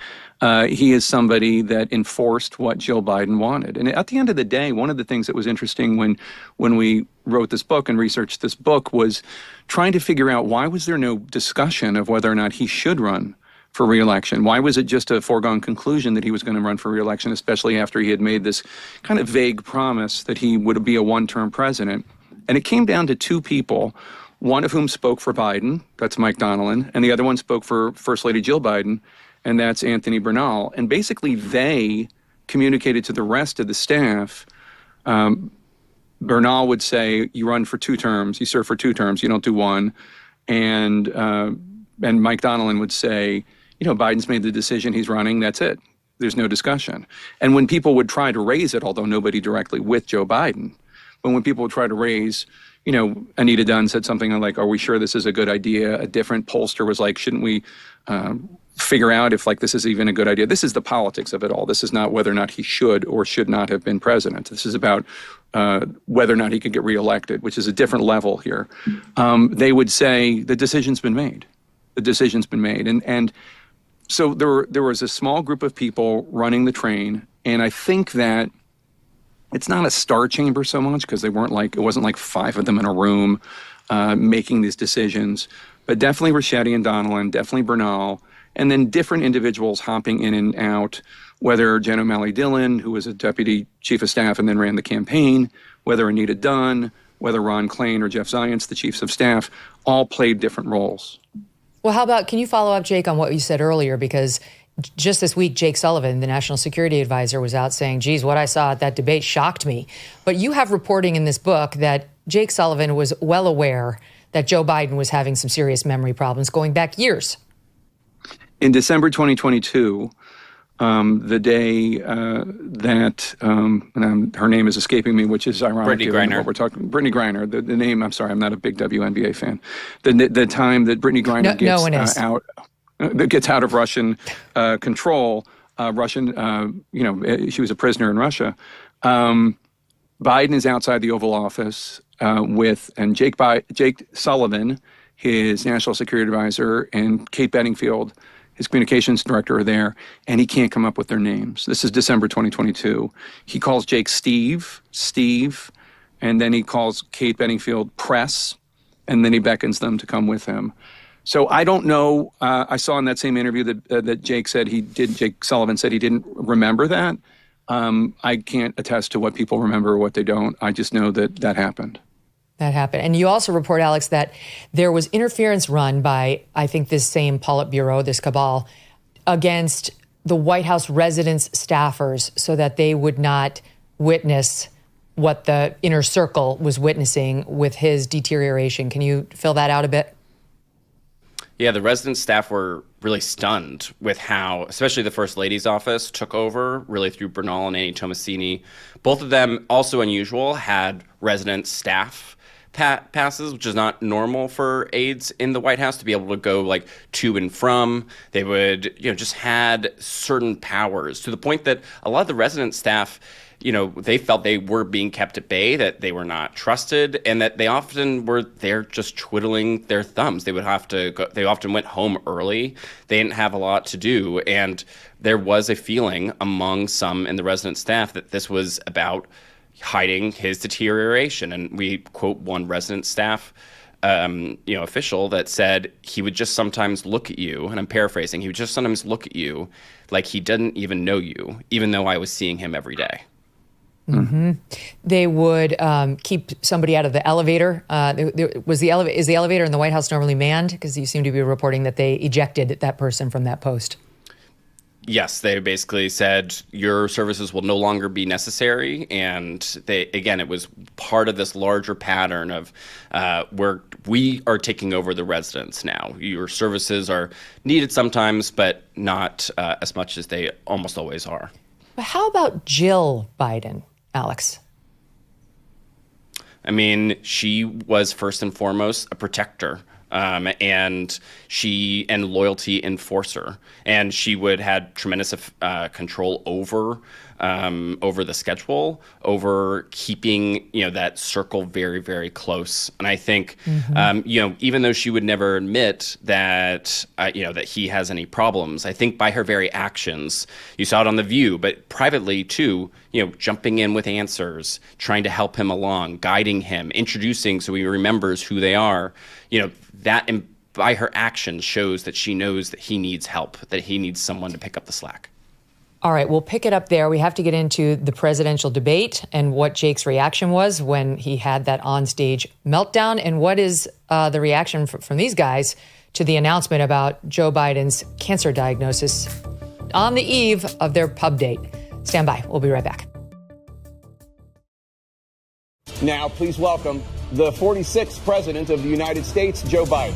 He is somebody that enforced what Jill Biden wanted. And at the end of the day, one of the things that was interesting when we wrote this book and researched this book was trying to figure out why was there no discussion of whether or not he should run for reelection? Why was it just a foregone conclusion that he was going to run for reelection, especially after he had made this kind of vague promise that he would be a one-term president? And it came down to 2 people, one of whom spoke for Biden, that's Mike Donilon, and the other one spoke for First Lady Jill Biden, and that's Anthony Bernal. And basically they communicated to the rest of the staff. Bernal would say, you run for 2 terms, you serve for 2 terms, you don't do 1. And Mike Donilon would say, Biden's made the decision, he's running, that's it. there's no discussion. And when people would try to raise it, although nobody directly with Joe Biden, but when people would try to raise, Anita Dunn said something like, are we sure this is a good idea? A different pollster was like, shouldn't we figure out if this is even a good idea? This is the politics of it all. This is not whether or not he should or should not have been president. This is about whether or not he could get reelected, which is a different level here. They would say the decision's been made. The decision's been made. And so there was a small group of people running the train, and I think that it's not a star chamber so much because it wasn't like 5 of them in a room making these decisions, but definitely Ricchetti and Donilon, definitely Bernal, and then different individuals hopping in and out, whether Jen O'Malley Dillon, who was a deputy chief of staff and then ran the campaign, whether Anita Dunn, whether Ron Klain or Jeff Zients, the chiefs of staff, all played different roles. Well, how about, can you follow up, Jake, on what you said earlier? Because just this week, Jake Sullivan, the national security advisor, was out saying, geez, what I saw at that debate shocked me. But you have reporting in this book that Jake Sullivan was well aware that Joe Biden was having some serious memory problems going back years. In December 2022, the day that, and her name is escaping me, which is ironic. Brittany Griner. What we're talking, Brittany Griner. The name, I'm sorry, I'm not a big WNBA fan. The time that Brittany Griner gets out of Russian control, she was a prisoner in Russia. Biden is outside the Oval Office and Jake Sullivan, his national security advisor, and Kate Bedingfield, his communications director, are there, and he can't come up with their names. This is December 2022. He calls Jake Steve, and then he calls Kate Bedingfield Press, and then he beckons them to come with him. So I don't know. I saw in that same interview that Jake Sullivan said he didn't remember that. I can't attest to what people remember or what they don't. I just know that happened. That happened. And you also report, Alex, that there was interference run by, I think, this same Politburo, this cabal, against the White House residents' staffers so that they would not witness what the inner circle was witnessing with his deterioration. Can you fill that out a bit? Yeah, the resident staff were really stunned with how, especially the First Lady's office took over, really through Bernal and Annie Tomasini. Both of them, also unusual, had resident staff passes, which is not normal for aides in the White House to be able to go to and from. They would, just had certain powers to the point that a lot of the resident staff, they felt they were being kept at bay, that they were not trusted, and that they often were there just twiddling their thumbs. They would have to go, they often went home early. They didn't have a lot to do. And there was a feeling among some in the resident staff that this was about hiding his deterioration. And we quote one resident staff official that said he would just sometimes look at you, and I'm paraphrasing, he would just sometimes look at you like he didn't even know you, even though I was seeing him every day. Mm-hmm. They would keep somebody out of the elevator. Is the elevator in the White House normally manned? Because you seem to be reporting that they ejected that person from that post. Yes, they basically said your services will no longer be necessary, and it was part of this larger pattern of where we are taking over the residents now. Your services are needed sometimes, but not as much as they almost always are. But how about Jill Biden, Alex? I mean, she was first and foremost a protector. And loyalty enforcer, and she had tremendous control over the schedule, over keeping that circle very, very close. And I think even though she would never admit that that he has any problems, I think by her very actions, you saw it on The View, but privately too, jumping in with answers, trying to help him along, guiding him, introducing so he remembers who they are. That by her actions shows that she knows that he needs help, that he needs someone to pick up the slack. All right, we'll pick it up there. We have to get into the presidential debate and what Jake's reaction was when he had that onstage meltdown, and what is the reaction from these guys to the announcement about Joe Biden's cancer diagnosis on the eve of their pub date. Stand by. We'll be right back. Now, please welcome the 46th President of the United States, Joe Biden.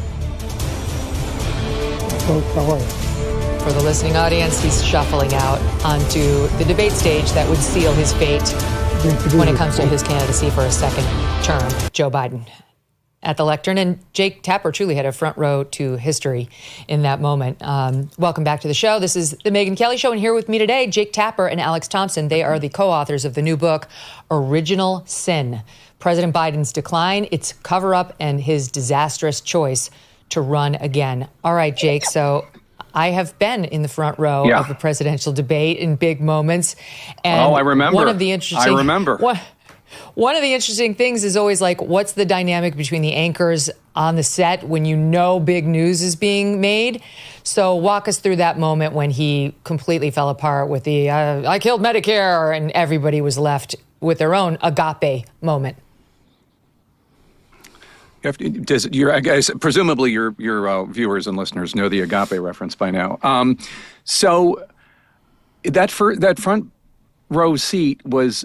Folks, how are you? For the listening audience, he's shuffling out onto the debate stage that would seal his fate when it comes to his candidacy for a second term, Joe Biden at the lectern. And Jake Tapper truly had a front row to history in that moment. Welcome back to the show. This is the Megyn Kelly Show, and here with me today, Jake Tapper and Alex Thompson. They are the co-authors of the new book, Original Sin: President Biden's Decline, Its Cover-Up, and His Disastrous Choice to Run Again. All right, Jake, so I have been in the front row of the presidential debate in big moments. And I remember. One of the interesting things is always like, what's the dynamic between the anchors on the set when you know big news is being made? So walk us through that moment when he completely fell apart with the I killed Medicare, and everybody was left with their own agape moment. I guess presumably your viewers and listeners know the agape reference by now. So that front row seat was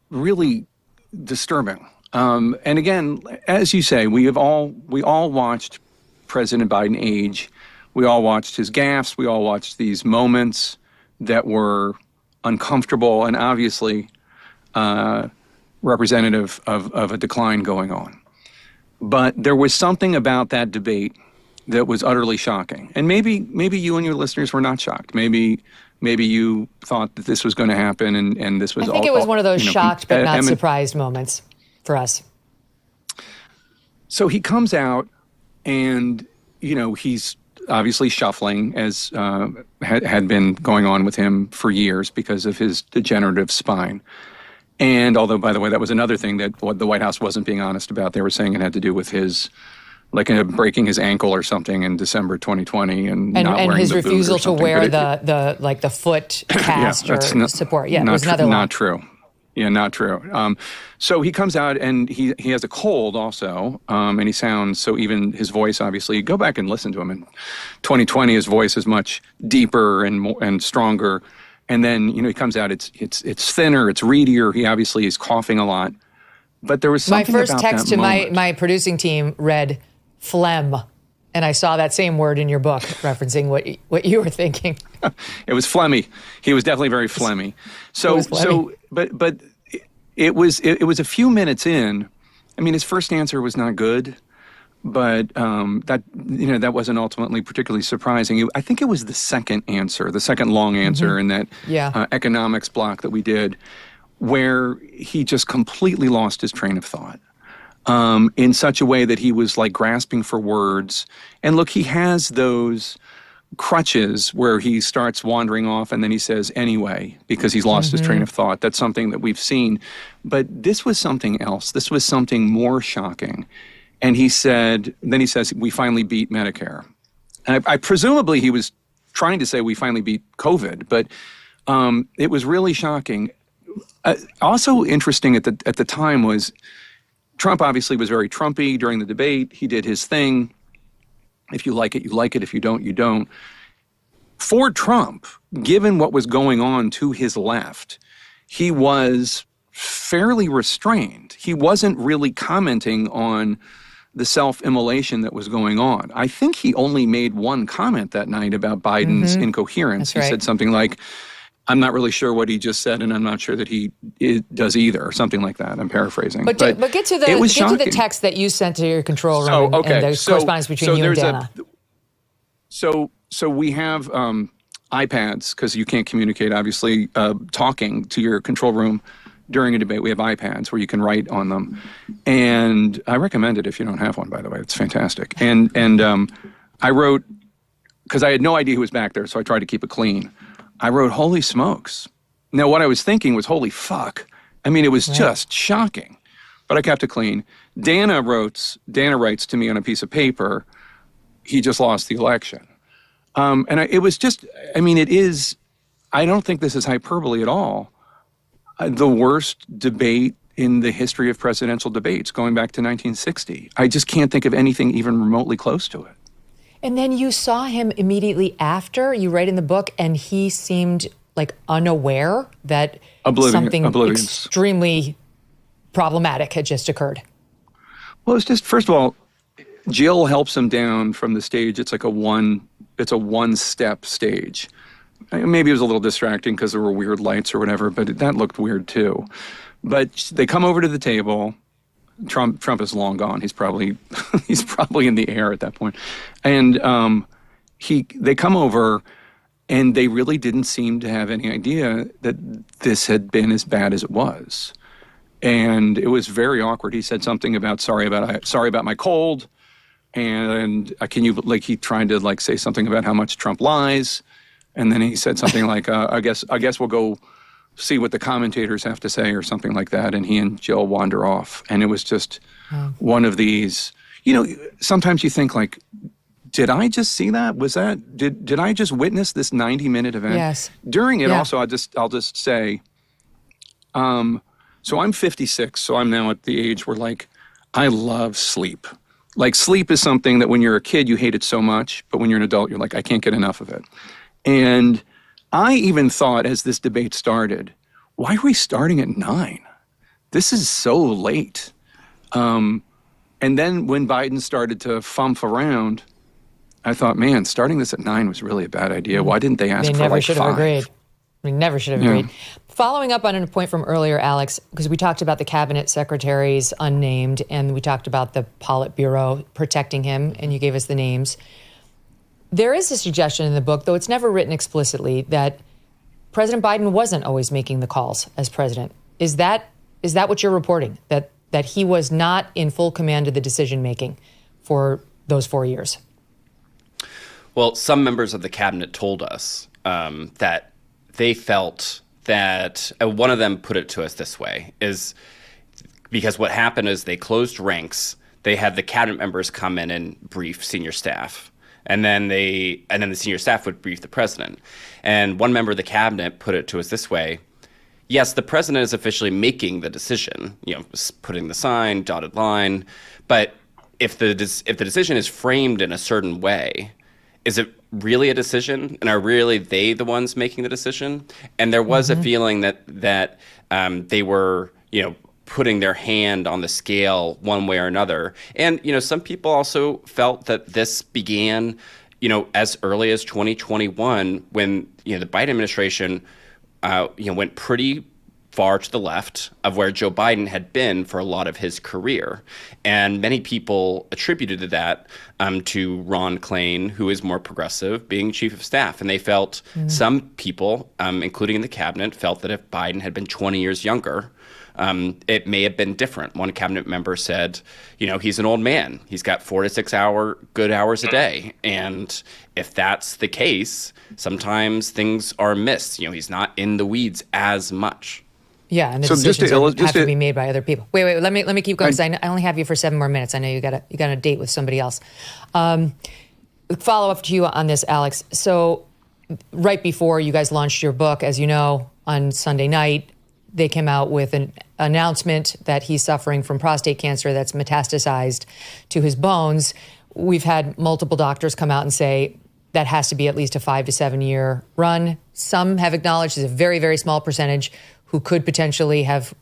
really disturbing. And again, as you say, we all watched President Biden age. We all watched his gaffes. We all watched these moments that were uncomfortable and obviously representative of a decline going on. But there was something about that debate that was utterly shocking. And maybe you and your listeners were not shocked. Maybe you thought that this was going to happen, and this was. I think it was one of those shocked but not surprised moments for us. So he comes out, and he's obviously shuffling, as had been going on with him for years because of his degenerative spine. And although, by the way, that was another thing that the White House wasn't being honest about. They were saying it had to do with his, breaking his ankle or something in December 2020, and not wearing his the boot refusal or to something. wear the foot cast or support. Yeah, it was another one. Not true. Yeah, not true. So he comes out, and he has a cold also, and he sounds, so even his voice, obviously, go back and listen to him. In 2020, his voice is much deeper and stronger. And then, he comes out, it's thinner, it's reedier. He obviously is coughing a lot. But there was something about that moment. My first text to my producing team read phlegm. And I saw that same word in your book, referencing what you were thinking. It was phlegmy. He was definitely very phlegmy. But it was a few minutes in. I mean, his first answer was not good. But that wasn't ultimately particularly surprising. I think it was the second long answer in that economics block that we did, where he just completely lost his train of thought in such a way that he was like grasping for words. And look, he has those crutches where he starts wandering off and then he says anyway because he's lost his train of thought. That's something that we've seen. But this was something else. This was something more shocking. And he says, we finally beat Medicare. And I presumably he was trying to say we finally beat COVID, but it was really shocking. Also interesting at the time was Trump obviously was very Trumpy during the debate. He did his thing. If you like it, you like it. If you don't, you don't. For Trump, given what was going on to his left, he was fairly restrained. He wasn't really commenting on the self-immolation that was going on. I think he only made one comment that night about Biden's incoherence. He said something like, I'm not really sure what he just said, and I'm not sure that he does either, or something like that. I'm paraphrasing. But get to the text that you sent to your control room and the correspondence between you and Dana. So we have iPads, because you can't communicate, obviously, talking to your control room during a debate. We have iPads where you can write on them. And I recommend it if you don't have one, by the way. It's fantastic. And I wrote, because I had no idea who was back there, so I tried to keep it clean. I wrote, holy smokes. Now, what I was thinking was, holy fuck. I mean, it was just shocking. But I kept it clean. Dana writes to me on a piece of paper, he just lost the election. It was just, it is, I don't think this is hyperbole at all, the worst debate in the history of presidential debates going back to 1960. I just can't think of anything even remotely close to it. And then you saw him immediately after, you write in the book, and he seemed like unaware that something extremely problematic had just occurred. Well, it's just, first of all, Jill helps him down from the stage. It's like a one one-step stage. Maybe it was a little distracting because there were weird lights or whatever, but that looked weird too. But they come over to the table. Trump is long gone. He's probably in the air at that point. And they come over, and they really didn't seem to have any idea that this had been as bad as it was. And it was very awkward. He said something about sorry about my cold, and he tried to say something about how much Trump lies. And then he said something like, I guess we'll go see what the commentators have to say or something like that. And he and Jill wander off. And it was just one of these, sometimes you think did I just see that? Did I just witness this 90-minute event? Yes. During it also, I'll just say, so I'm 56, so I'm now at the age where I love sleep. Sleep is something that when you're a kid, you hate it so much, but when you're an adult, you're I can't get enough of it. And I even thought as this debate started, why are we starting at 9? This is so late. And then when Biden started to fump around, I thought, man, starting this at 9 was really a bad idea. Why didn't they ask for 5? They never should have agreed. We never should have agreed. Following up on a point from earlier, Alex, because we talked about the cabinet secretaries unnamed, and we talked about the Politburo protecting him, and you gave us the names. There is a suggestion in the book, though it's never written explicitly, that President Biden wasn't always making the calls as president. Is that what you're reporting, that he was not in full command of the decision-making for those 4 years? Well, some members of the cabinet told us that they felt that one of them put it to us this way, is because what happened is they closed ranks. They had the cabinet members come in and brief senior staff. And then the senior staff would brief the president. And one member of the cabinet put it to us this way: yes, the president is officially making the decision, putting the sign, dotted line. But if the decision is framed in a certain way, is it really a decision? And are really they the ones making the decision? And there was a feeling that they were, putting their hand on the scale one way or another. And, some people also felt that this began, as early as 2021 when, the Biden administration, went pretty far to the left of where Joe Biden had been for a lot of his career. And many people attributed that to Ron Klain, who is more progressive, being chief of staff. And they felt, some people, including in the cabinet, felt that if Biden had been 20 years younger, it may have been different. One cabinet member said, he's an old man. He's got 4 to 6 good hours a day. And if that's the case, sometimes things are missed. He's not in the weeds as much. Yeah, and the decisions have to be made by other people. Wait, let me keep going, because I only have you for 7 more minutes. I know you got a date with somebody else. Follow up to you on this, Alex. So right before you guys launched your book, as you know, on Sunday night, they came out with an announcement that he's suffering from prostate cancer that's metastasized to his bones. We've had multiple doctors come out and say that has to be at least a 5 to 7 year run. Some have acknowledged there's a very, very small percentage who could potentially have,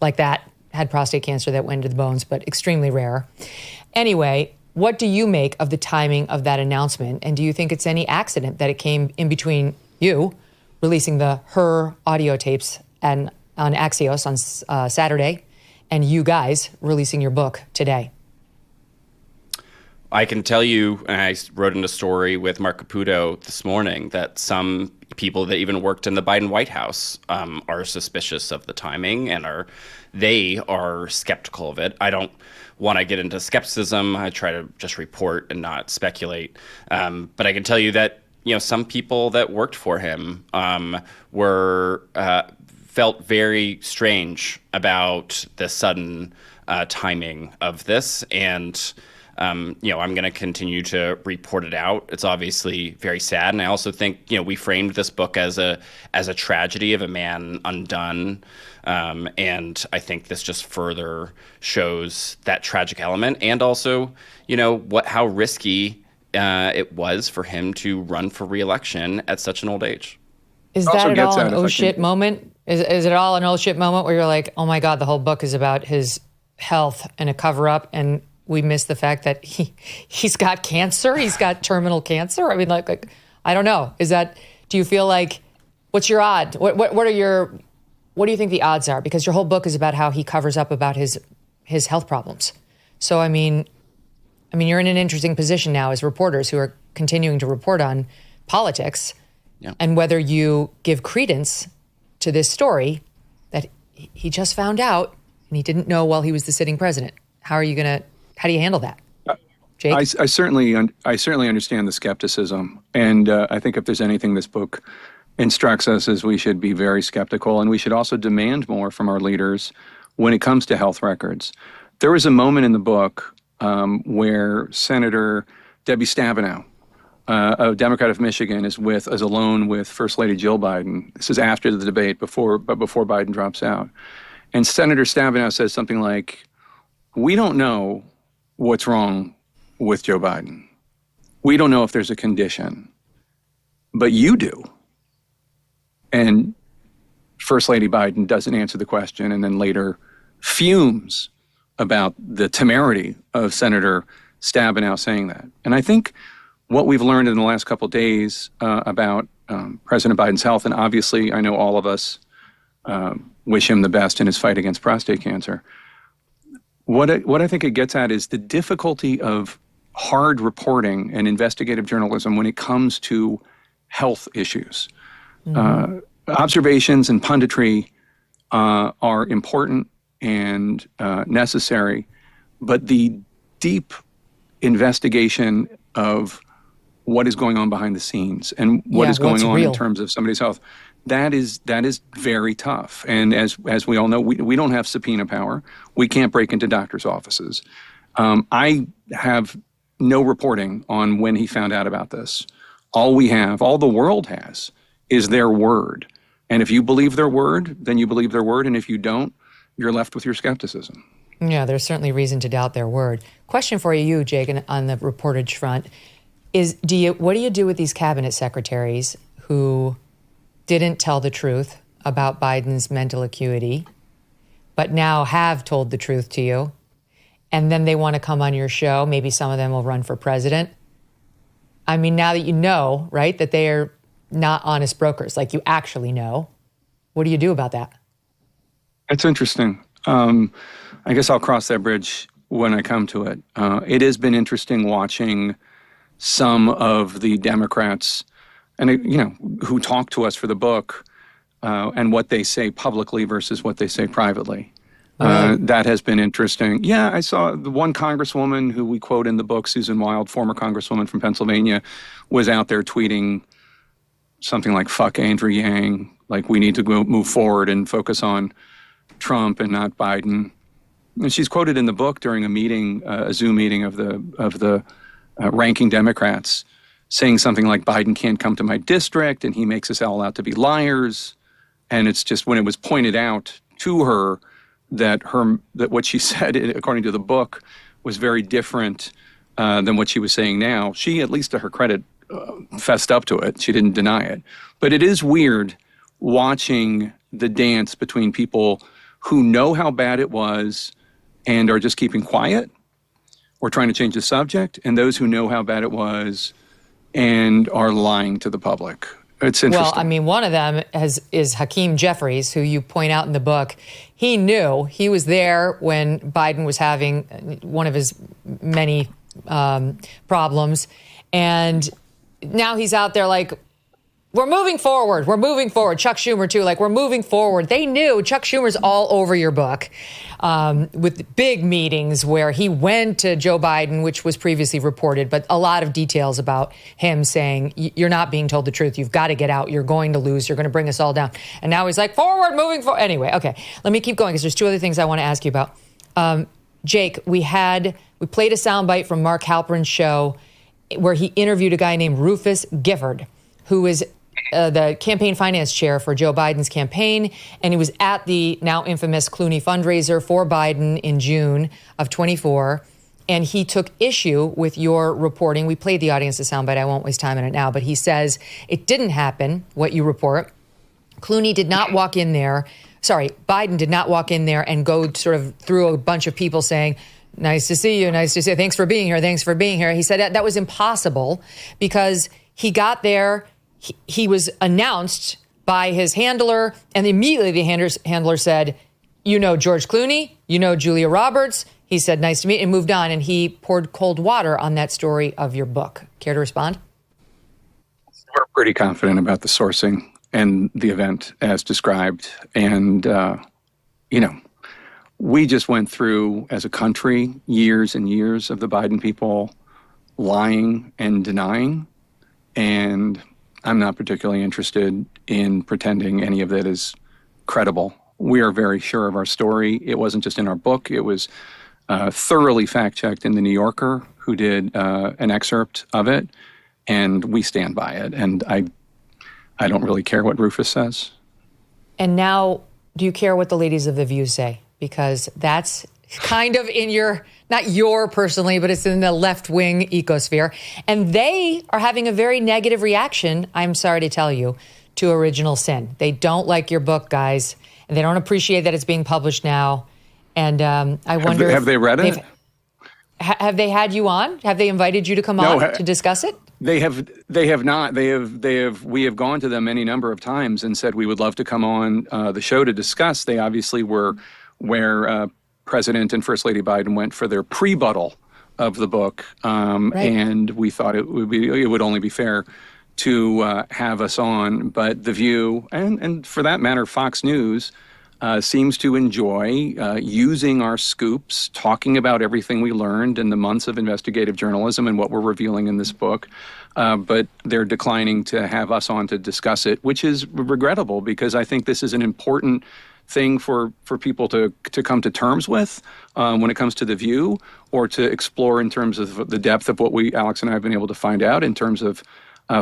had prostate cancer that went to the bones, but extremely rare. Anyway, what do you make of the timing of that announcement? And do you think it's any accident that it came in between you releasing her audio tapes and on Axios on Saturday, and you guys releasing your book today? I can tell you, and I wrote in a story with Mark Caputo this morning, that some people that even worked in the Biden White House are suspicious of the timing and are skeptical of it. I don't want to get into skepticism. I try to just report and not speculate. But I can tell you that some people that worked for him felt very strange about the sudden timing of this. And I'm going to continue to report it out. It's obviously very sad. And I also think, we framed this book as a tragedy of a man undone. And I think this just further shows that tragic element. And also, how risky it was for him to run for reelection at such an old age. Is that at all an oh shit moment? Is it all an oh shit moment where you're like, oh my God, the whole book is about his health and a cover up, and we miss the fact that he's got cancer. He's got terminal cancer. I mean, like I don't know. Do you feel like, what's your odd? What do you think the odds are? Because your whole book is about how he covers up about his health problems. So, I mean, you're in an interesting position now as reporters who are continuing to report on politics, and whether you give credence to this story that he just found out and he didn't know while he was the sitting president. How do you handle that, Jake? I certainly understand the skepticism, and I think if there's anything this book instructs us is we should be very skeptical, and we should also demand more from our leaders when it comes to health records. There was a moment in the book where Senator Debbie Stabenow, a Democrat of Michigan, is alone with First Lady Jill Biden. This is after the debate, before Biden drops out. And Senator Stabenow says something like, "We don't know what's wrong with Joe Biden. We don't know if there's a condition, but you do." And First Lady Biden doesn't answer the question, and then later fumes about the temerity of Senator Stabenow saying that. And I think what we've learned in the last couple of days about President Biden's health, and obviously I know all of us wish him the best in his fight against prostate cancer. What I think it gets at is the difficulty of hard reporting and investigative journalism when it comes to health issues. Mm-hmm. Observations and punditry are important and necessary, but the deep investigation of what is going on behind the scenes and what is going on in terms of somebody's health, that is very tough. And as we all know, we don't have subpoena power. We can't break into doctors' offices. I have no reporting on when he found out about this. All the world has, is their word. And if you believe their word, then you believe their word. And if you don't, you're left with your skepticism. Yeah, there's certainly reason to doubt their word. Question for you, Jake, on the reportage front is, what do you do with these cabinet secretaries who didn't tell the truth about Biden's mental acuity, but now have told the truth to you, and then they want to come on your show? Maybe some of them will run for president. I mean, now that you know, right, that they are not honest brokers, like you actually know, what do you do about that? It's interesting. I guess I'll cross that bridge when I come to it. It has been interesting watching some of the Democrats, and who talk to us for the book, and what they say publicly versus what they say privately. That has been interesting. Yeah, I saw the one congresswoman who we quote in the book, Susan Wild, former congresswoman from Pennsylvania, was out there tweeting something like, "Fuck Andrew Yang," like we need to move forward and focus on Trump and not Biden. And she's quoted in the book during a meeting, a Zoom meeting of the ranking Democrats, saying something like, "Biden can't come to my district and he makes us all out to be liars." And it's just, when it was pointed out to her that what she said, according to the book, was very different than what she was saying now, she, at least to her credit, fessed up to it. She didn't deny it. But it is weird watching the dance between people who know how bad it was and are just keeping quiet or trying to change the subject, and those who know how bad it was and are lying to the public. It's interesting. Well, I mean, one of them is Hakeem Jeffries, who you point out in the book. He knew. He was there when Biden was having one of his many problems. And now he's out there like, we're moving forward. We're moving forward. Chuck Schumer, too, like, we're moving forward. They knew. Chuck Schumer's all over your book with big meetings where he went to Joe Biden, which was previously reported, but a lot of details about him saying, you're not being told the truth. You've got to get out. You're going to lose. You're going to bring us all down. And now he's like, forward, moving forward. Anyway, okay, let me keep going because there's two other things I want to ask you about. Jake, we played a soundbite from Mark Halperin's show where he interviewed a guy named Rufus Gifford, who is the campaign finance chair for Joe Biden's campaign, and he was at the now infamous Clooney fundraiser for Biden in June of 24, and he took issue with your reporting. We played the audience a soundbite. I won't waste time on it now, but he says it didn't happen, what you report. Clooney did not walk in there. Sorry, Biden did not walk in there and go sort of through a bunch of people saying, Nice to see you. Nice to see you. Thanks for being here. Thanks for being here. He said that was impossible because he got there. He was announced by his handler, and immediately the handler said, you know George Clooney, you know Julia Roberts. He said, nice to meet you, and moved on. And he poured cold water on that story of your book. Care to respond? We're pretty confident about the sourcing and the event as described. And, we just went through, as a country, years and years of the Biden people lying and denying. And I'm not particularly interested in pretending any of that is credible. We are very sure of our story. It wasn't just in our book. It was thoroughly fact-checked in The New Yorker, who did an excerpt of it. And we stand by it. And I don't really care what Rufus says. And now, do you care what the ladies of The View say? Because that's kind of in your, not your personally, but it's in the left-wing ecosphere. And they are having a very negative reaction, I'm sorry to tell you, to Original Sin. They don't like your book, guys. And they don't appreciate that it's being published now. And I wonder have they read it? Have they had you on? Have they invited you to come on to discuss it? They have not. We have gone to them any number of times and said we would love to come on the show to discuss. They obviously were where President and First Lady Biden went for their pre-buttal of the book, right. And we thought it would only be fair to have us on. But The View and for that matter Fox News seems to enjoy using our scoops, talking about everything we learned in the months of investigative journalism and what we're revealing in this book. But they're declining to have us on to discuss it, which is regrettable because I think this is an important thing for people to come to terms with when it comes to The View, or to explore in terms of the depth of what Alex and I have been able to find out in terms of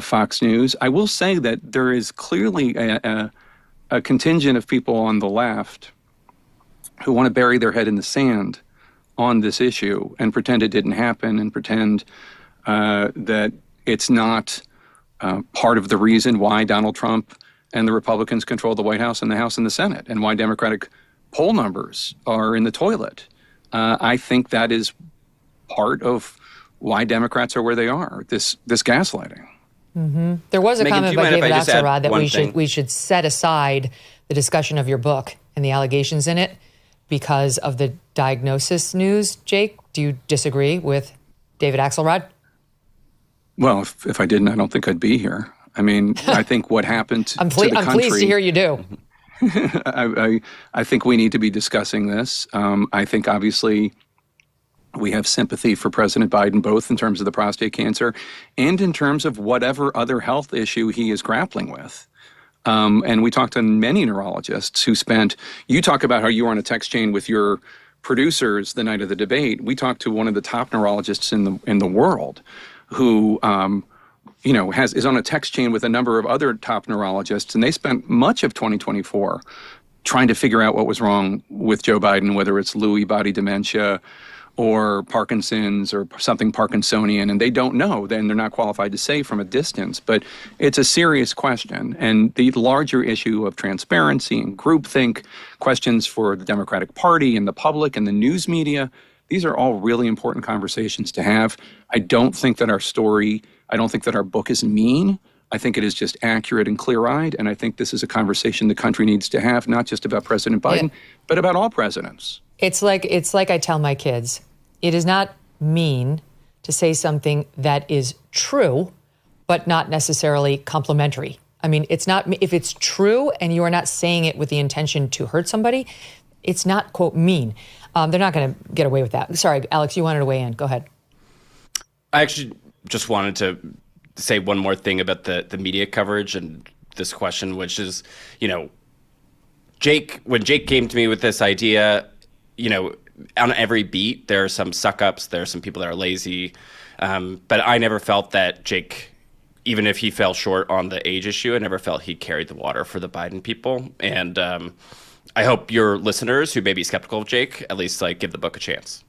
Fox News. I will say that there is clearly a contingent of people on the left who want to bury their head in the sand on this issue and pretend it didn't happen and pretend that it's not part of the reason why Donald Trump and the Republicans control the White House and the House and the Senate, and why Democratic poll numbers are in the toilet. I think that is part of why Democrats are where they are, this gaslighting. Mm-hmm. There was a Megyn, comment by David Axelrod that we should set aside the discussion of your book and the allegations in it because of the diagnosis news. Jake, do you disagree with David Axelrod? Well, if I didn't, I don't think I'd be here. I mean, I think what happened to the country... I'm pleased to hear you do. I think we need to be discussing this. I think, obviously, we have sympathy for President Biden, both in terms of the prostate cancer and in terms of whatever other health issue he is grappling with. And we talked to many neurologists who you talk about how you were on a text chain with your producers the night of the debate. We talked to one of the top neurologists in the world who, is on a text chain with a number of other top neurologists. And they spent much of 2024 trying to figure out what was wrong with Joe Biden, whether it's Lewy body dementia or Parkinson's or something Parkinsonian, and they don't know. Then they're not qualified to say from a distance. But it's a serious question. And the larger issue of transparency and groupthink, questions for the Democratic Party and the public and the news media, these are all really important conversations to have. I don't think that our book is mean. I think it is just accurate and clear-eyed. And I think this is a conversation the country needs to have, not just about President Biden, but about all presidents. It's like I tell my kids, it is not mean to say something that is true, but not necessarily complimentary. I mean, it's not, if it's true and you are not saying it with the intention to hurt somebody, it's not, quote, mean. They're not going to get away with that. Sorry, Alex, you wanted to weigh in. Go ahead. I actually just wanted to say one more thing about the media coverage and this question, which is, when Jake came to me with this idea, on every beat, there are some suck-ups, there are some people that are lazy. But I never felt that Jake, even if he fell short on the age issue, I never felt he carried the water for the Biden people. And I hope your listeners who may be skeptical of Jake at least give the book a chance.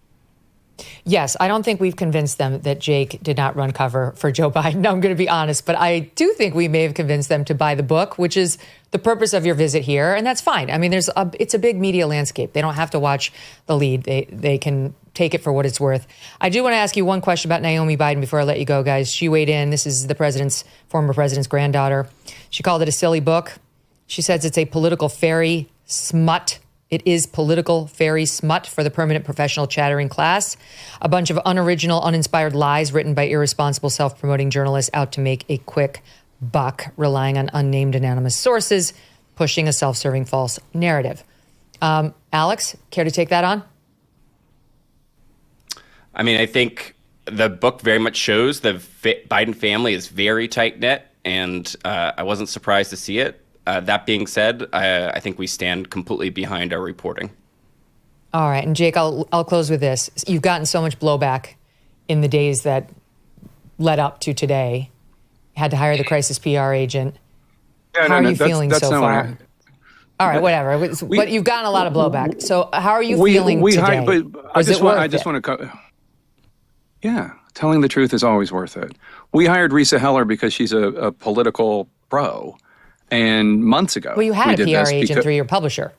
Yes, I don't think we've convinced them that Jake did not run cover for Joe Biden. I'm going to be honest, but I do think we may have convinced them to buy the book, which is the purpose of your visit here, and that's fine. I mean, it's a big media landscape. They don't have to watch the lead. They can take it for what it's worth. I do want to ask you one question about Naomi Biden before I let you go, guys. She weighed in. This is the former president's granddaughter. She called it a silly book. She says it's a political fairy smut. It is political fairy smut for the permanent professional chattering class. A bunch of unoriginal, uninspired lies written by irresponsible, self-promoting journalists out to make a quick buck, relying on unnamed anonymous sources, pushing a self-serving false narrative. Alex, care to take that on? I mean, I think the book very much shows the Biden family is very tight-knit, and I wasn't surprised to see it. That being said, I think we stand completely behind our reporting. All right. And Jake, I'll close with this. You've gotten so much blowback in the days that led up to today. You had to hire the crisis PR agent. How are you feeling so far? All right, whatever. But you've gotten a lot of blowback. So how are you feeling today? I just want to yeah, telling the truth is always worth it. We hired Risa Heller because she's a political pro. And months ago, well, you had a PR agent through your publisher.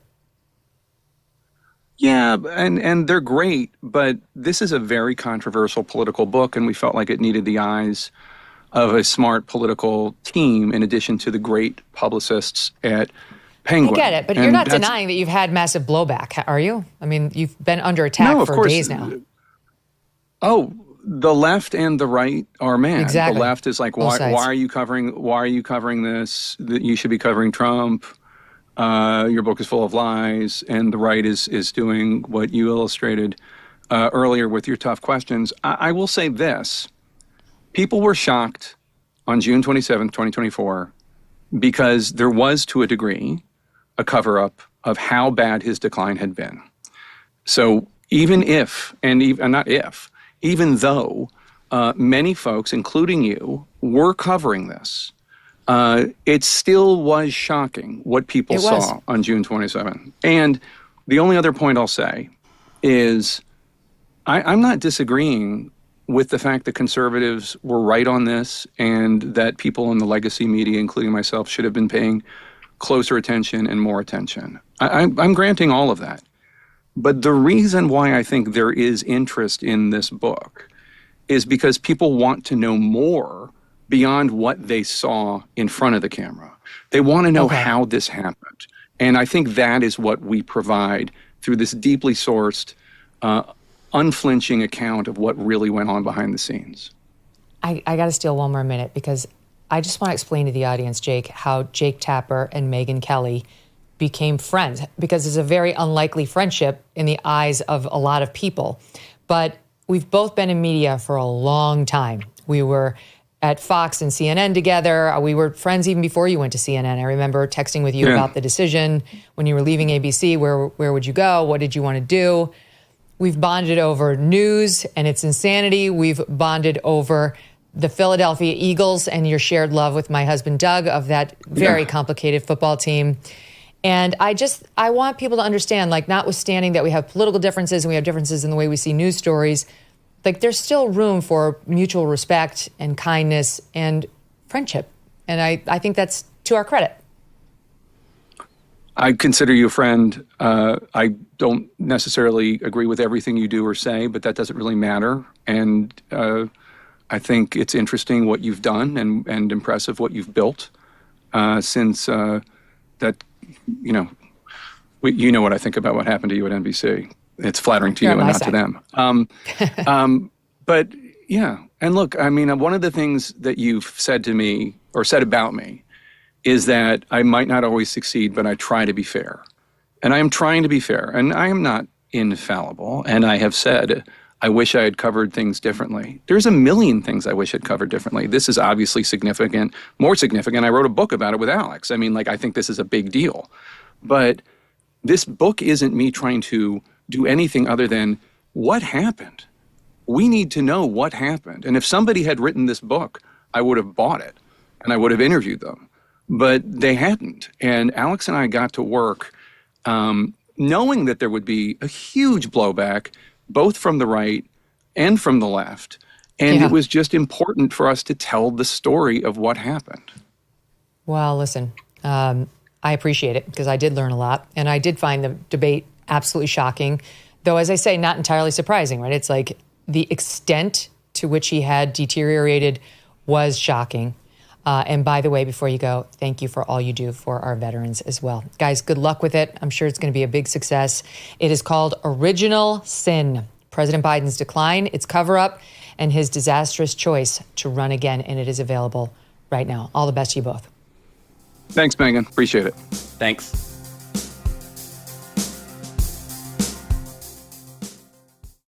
Yeah, and they're great, but this is a very controversial political book, and we felt like it needed the eyes of a smart political team in addition to the great publicists at Penguin. I get it, but you're not denying that you've had massive blowback, are you? I mean, you've been under attack for days now. Oh, the left and the right are mad. Exactly. The left is like, why are you covering this? That you should be covering Trump. Your book is full of lies. And the right is doing what you illustrated earlier with your tough questions. I will say this. People were shocked on June 27th, 2024, because there was, to a degree, a cover-up of how bad his decline had been. So even though many folks, including you, were covering this, it still was shocking what people saw on June 27th. And the only other point I'll say is I'm not disagreeing with the fact that conservatives were right on this and that people in the legacy media, including myself, should have been paying closer attention and more attention. I'm granting all of that. But the reason why I think there is interest in this book is because people want to know more beyond what they saw in front of the camera. They want to know how this happened. And I think that is what we provide through this deeply sourced, unflinching account of what really went on behind the scenes. I got to steal one more minute because I just want to explain to the audience, Jake, how Jake Tapper and Megyn Kelly became friends, because it's a very unlikely friendship in the eyes of a lot of people. But we've both been in media for a long time. We were at Fox and CNN together. We were friends even before you went to CNN. I remember texting with you about the decision when you were leaving ABC. Where would you go? What did you want to do? We've bonded over news and its insanity. We've bonded over the Philadelphia Eagles and your shared love with my husband, Doug, of that very complicated football team. And I want people to understand, like, notwithstanding that we have political differences and we have differences in the way we see news stories, like, there's still room for mutual respect and kindness and friendship. And I think that's to our credit. I consider you a friend. I don't necessarily agree with everything you do or say, but that doesn't really matter. And I think it's interesting what you've done and impressive what you've built since that. You know what I think about what happened to you at NBC. It's flattering to you and not to them. But yeah, and look, I mean, one of the things that you've said to me or said about me is that I might not always succeed, but I try to be fair. And I am trying to be fair, and I am not infallible. And I have said, I wish I had covered things differently. There's a million things I wish I'd covered differently. This is obviously significant, more significant. I wrote a book about it with Alex. I mean, like, I think this is a big deal. But this book isn't me trying to do anything other than what happened. We need to know what happened. And if somebody had written this book, I would have bought it and I would have interviewed them. But they hadn't. And Alex and I got to work knowing that there would be a huge blowback, both from the right and from the left. And it was just important for us to tell the story of what happened. Well, listen, I appreciate it because I did learn a lot. And I did find the debate absolutely shocking. Though, as I say, not entirely surprising, right? It's like the extent to which he had deteriorated was shocking. And by the way, before you go, thank you for all you do for our veterans as well. Guys, good luck with it. I'm sure it's going to be a big success. It is called Original Sin: President Biden's Decline, Its Cover-Up, and His Disastrous Choice to Run Again. And it is available right now. All the best to you both. Thanks, Megyn. Appreciate it. Thanks.